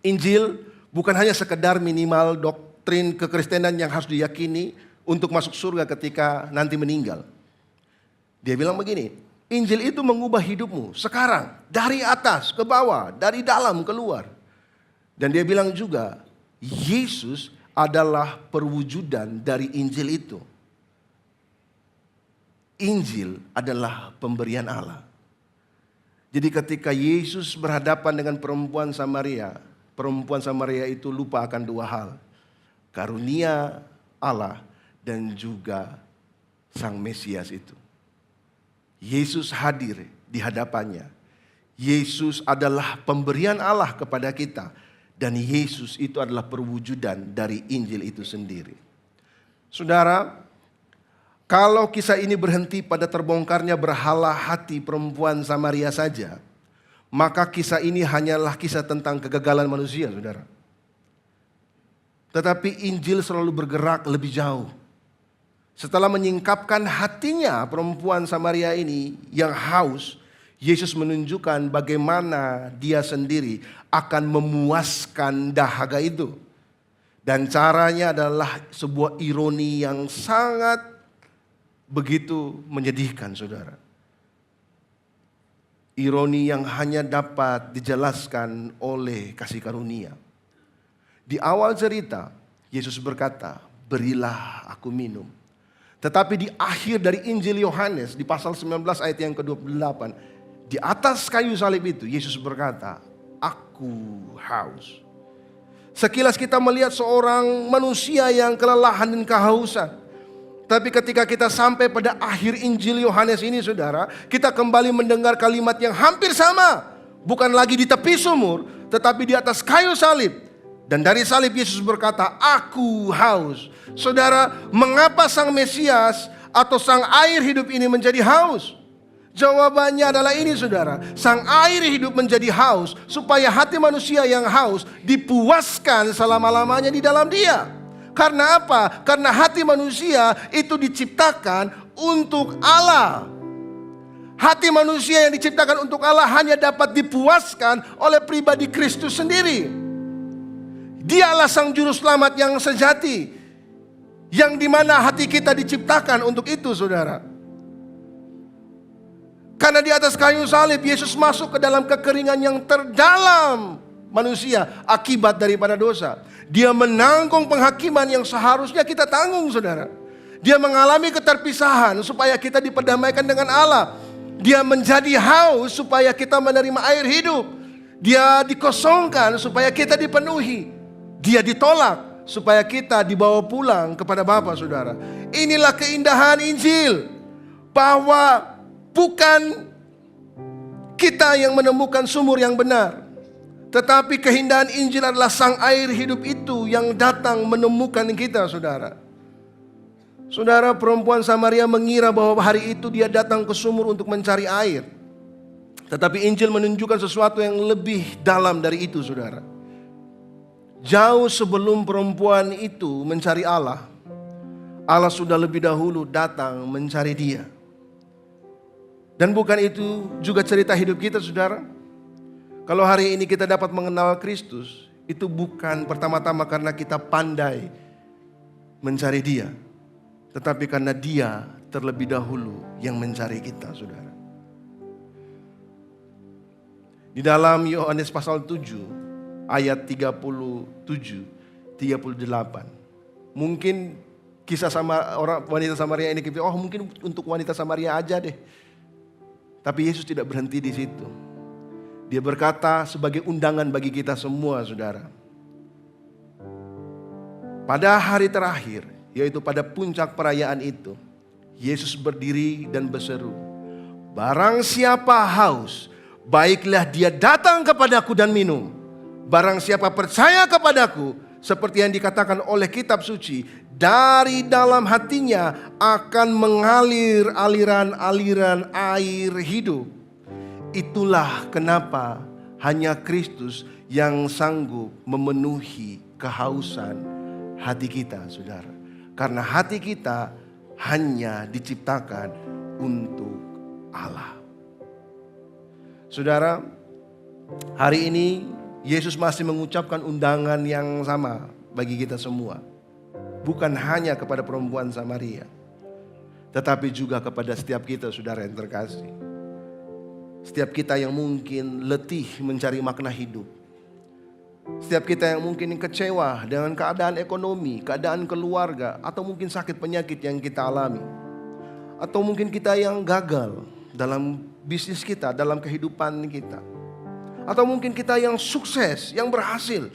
Injil bukan hanya sekedar minimal doktrin kekristenan yang harus diyakini untuk masuk surga ketika nanti meninggal. Dia bilang begini, Injil itu mengubah hidupmu sekarang, dari atas ke bawah, dari dalam keluar. Dan dia bilang juga, Yesus adalah perwujudan dari Injil itu. Injil adalah pemberian Allah. Jadi ketika Yesus berhadapan dengan perempuan Samaria itu lupa akan dua hal. Karunia Allah dan juga Sang Mesias itu. Yesus hadir di hadapannya. Yesus adalah pemberian Allah kepada kita. Dan Yesus itu adalah perwujudan dari Injil itu sendiri. Saudara, kalau kisah ini berhenti pada terbongkarnya berhala hati perempuan Samaria saja, maka kisah ini hanyalah kisah tentang kegagalan manusia, saudara. Tetapi Injil selalu bergerak lebih jauh. Setelah menyingkapkan hatinya perempuan Samaria ini yang haus, Yesus menunjukkan bagaimana dia sendiri akan memuaskan dahaga itu. Dan caranya adalah sebuah ironi yang sangat begitu menyedihkan, saudara. Ironi yang hanya dapat dijelaskan oleh kasih karunia. Di awal cerita, Yesus berkata, berilah aku minum. Tetapi di akhir dari Injil Yohanes, di pasal 19 ayat yang ke-28, di atas kayu salib itu Yesus berkata, aku haus. Sekilas kita melihat seorang manusia yang kelelahan dan kehausan. Tapi ketika kita sampai pada akhir Injil Yohanes ini, saudara, kita kembali mendengar kalimat yang hampir sama. Bukan lagi di tepi sumur, tetapi di atas kayu salib. Dan dari salib Yesus berkata, aku haus. Saudara, mengapa Sang Mesias atau Sang air hidup ini menjadi haus? Jawabannya adalah ini, saudara. Sang air hidup menjadi haus supaya hati manusia yang haus dipuaskan selama-lamanya di dalam dia. Karena apa? Karena hati manusia itu diciptakan untuk Allah. Hati manusia yang diciptakan untuk Allah hanya dapat dipuaskan oleh pribadi Kristus sendiri. Dialah Sang Juru Selamat yang sejati, yang dimana hati kita diciptakan untuk itu, saudara. Karena di atas kayu salib Yesus masuk ke dalam kekeringan yang terdalam manusia akibat daripada dosa. Dia menanggung penghakiman yang seharusnya kita tanggung, saudara. Dia mengalami keterpisahan supaya kita diperdamaikan dengan Allah. Dia menjadi haus supaya kita menerima air hidup. Dia dikosongkan supaya kita dipenuhi. Dia ditolak supaya kita dibawa pulang kepada Bapa, saudara. Inilah keindahan Injil, bahwa bukan kita yang menemukan sumur yang benar, tetapi keindahan Injil adalah Sang air hidup itu yang datang menemukan kita, saudara. Saudara, perempuan Samaria mengira bahwa hari itu dia datang ke sumur untuk mencari air. Tetapi Injil menunjukkan sesuatu yang lebih dalam dari itu, saudara. Jauh sebelum perempuan itu mencari Allah, Allah sudah lebih dahulu datang mencari dia. Dan bukan itu juga cerita hidup kita, saudara. Kalau hari ini kita dapat mengenal Kristus, itu bukan pertama-tama karena kita pandai mencari Dia, tetapi karena Dia terlebih dahulu yang mencari kita, saudara. Di dalam Yohanes pasal 7 ayat 37, 38. Mungkin kisah sama wanita Samaria ini, oh mungkin untuk wanita Samaria aja deh. Tapi Yesus tidak berhenti di situ. Dia berkata sebagai undangan bagi kita semua, saudara. pada hari terakhir, yaitu pada puncak perayaan itu, Yesus berdiri dan berseru, barang siapa haus, baiklah dia datang kepadaku dan minum. Barang siapa percaya kepadaku, seperti yang dikatakan oleh kitab suci, dari dalam hatinya akan mengalir aliran-aliran air hidup. Itulah kenapa hanya Kristus yang sanggup memenuhi kehausan hati kita, saudara. Karena hati kita hanya diciptakan untuk Allah. Saudara, hari ini Yesus masih mengucapkan undangan yang sama bagi kita semua. Bukan hanya kepada perempuan Samaria, tetapi juga kepada setiap kita, saudara yang terkasih. Setiap kita yang mungkin letih mencari makna hidup. Setiap kita yang mungkin kecewa dengan keadaan ekonomi, keadaan keluarga, atau mungkin sakit penyakit yang kita alami. Atau mungkin kita yang gagal dalam bisnis kita, dalam kehidupan kita. Atau mungkin kita yang sukses, yang berhasil,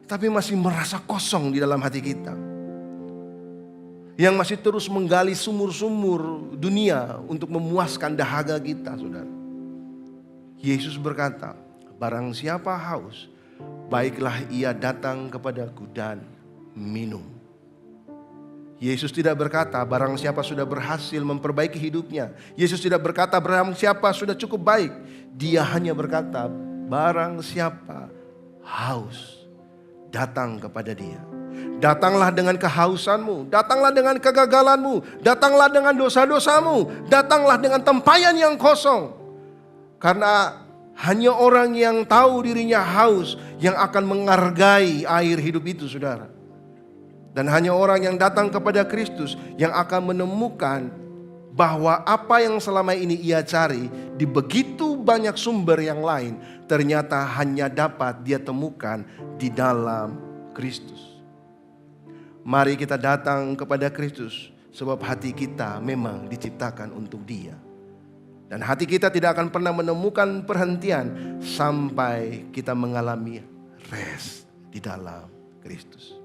tapi masih merasa kosong di dalam hati kita. Yang masih terus menggali sumur-sumur dunia untuk memuaskan dahaga kita, saudara. Yesus berkata, barang siapa haus, baiklah ia datang kepadaku dan minum. Yesus tidak berkata barang siapa sudah berhasil memperbaiki hidupnya. Yesus tidak berkata barang siapa sudah cukup baik. Dia hanya berkata barang siapa haus, datang kepada dia. Datanglah dengan kehausanmu, datanglah dengan kegagalanmu, datanglah dengan dosa-dosamu, datanglah dengan tempayan yang kosong. Karena hanya orang yang tahu dirinya haus yang akan menghargai air hidup itu, saudara. Dan hanya orang yang datang kepada Kristus yang akan menemukan bahwa apa yang selama ini ia cari di begitu banyak sumber yang lain, ternyata hanya dapat dia temukan di dalam Kristus. Mari kita datang kepada Kristus, sebab hati kita memang diciptakan untuk Dia. Dan hati kita tidak akan pernah menemukan perhentian sampai kita mengalami rest di dalam Kristus.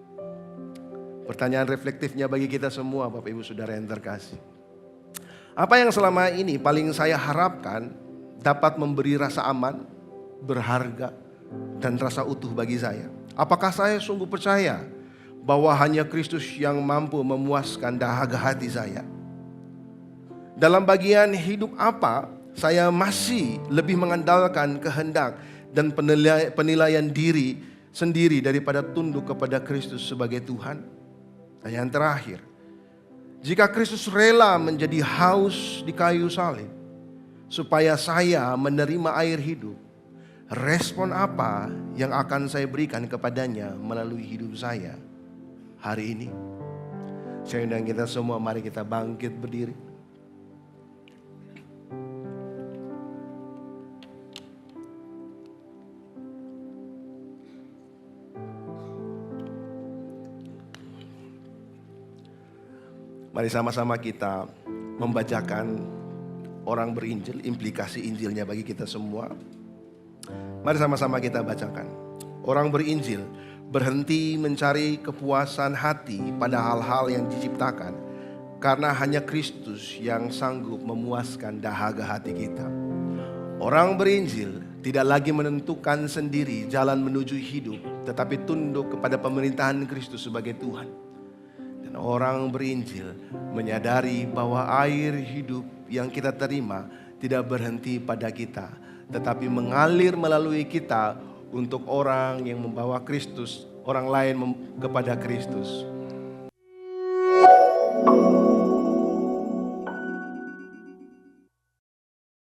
Pertanyaan reflektifnya bagi kita semua, Bapak Ibu Saudara yang terkasih. Apa yang selama ini paling saya harapkan dapat memberi rasa aman, berharga, dan rasa utuh bagi saya? Apakah saya sungguh percaya bahwa hanya Kristus yang mampu memuaskan dahaga hati saya? Dalam bagian hidup apa saya masih lebih mengandalkan kehendak dan penilaian diri sendiri daripada tunduk kepada Kristus sebagai Tuhan? Dan yang terakhir, jika Kristus rela menjadi haus di kayu salib supaya saya menerima air hidup, respon apa yang akan saya berikan kepadanya melalui hidup saya hari ini? Saya undang kita semua, mari kita bangkit berdiri. Mari sama-sama kita membacakan orang berinjil, implikasi Injilnya bagi kita semua. Mari sama-sama kita bacakan. Orang berinjil berhenti mencari kepuasan hati pada hal-hal yang diciptakan, karena hanya Kristus yang sanggup memuaskan dahaga hati kita. Orang berinjil tidak lagi menentukan sendiri jalan menuju hidup, tetapi tunduk kepada pemerintahan Kristus sebagai Tuhan. Dan orang berinjil menyadari bahwa air hidup yang kita terima tidak berhenti pada kita, tetapi mengalir melalui kita untuk orang yang membawa Kristus, orang lain kepada Kristus.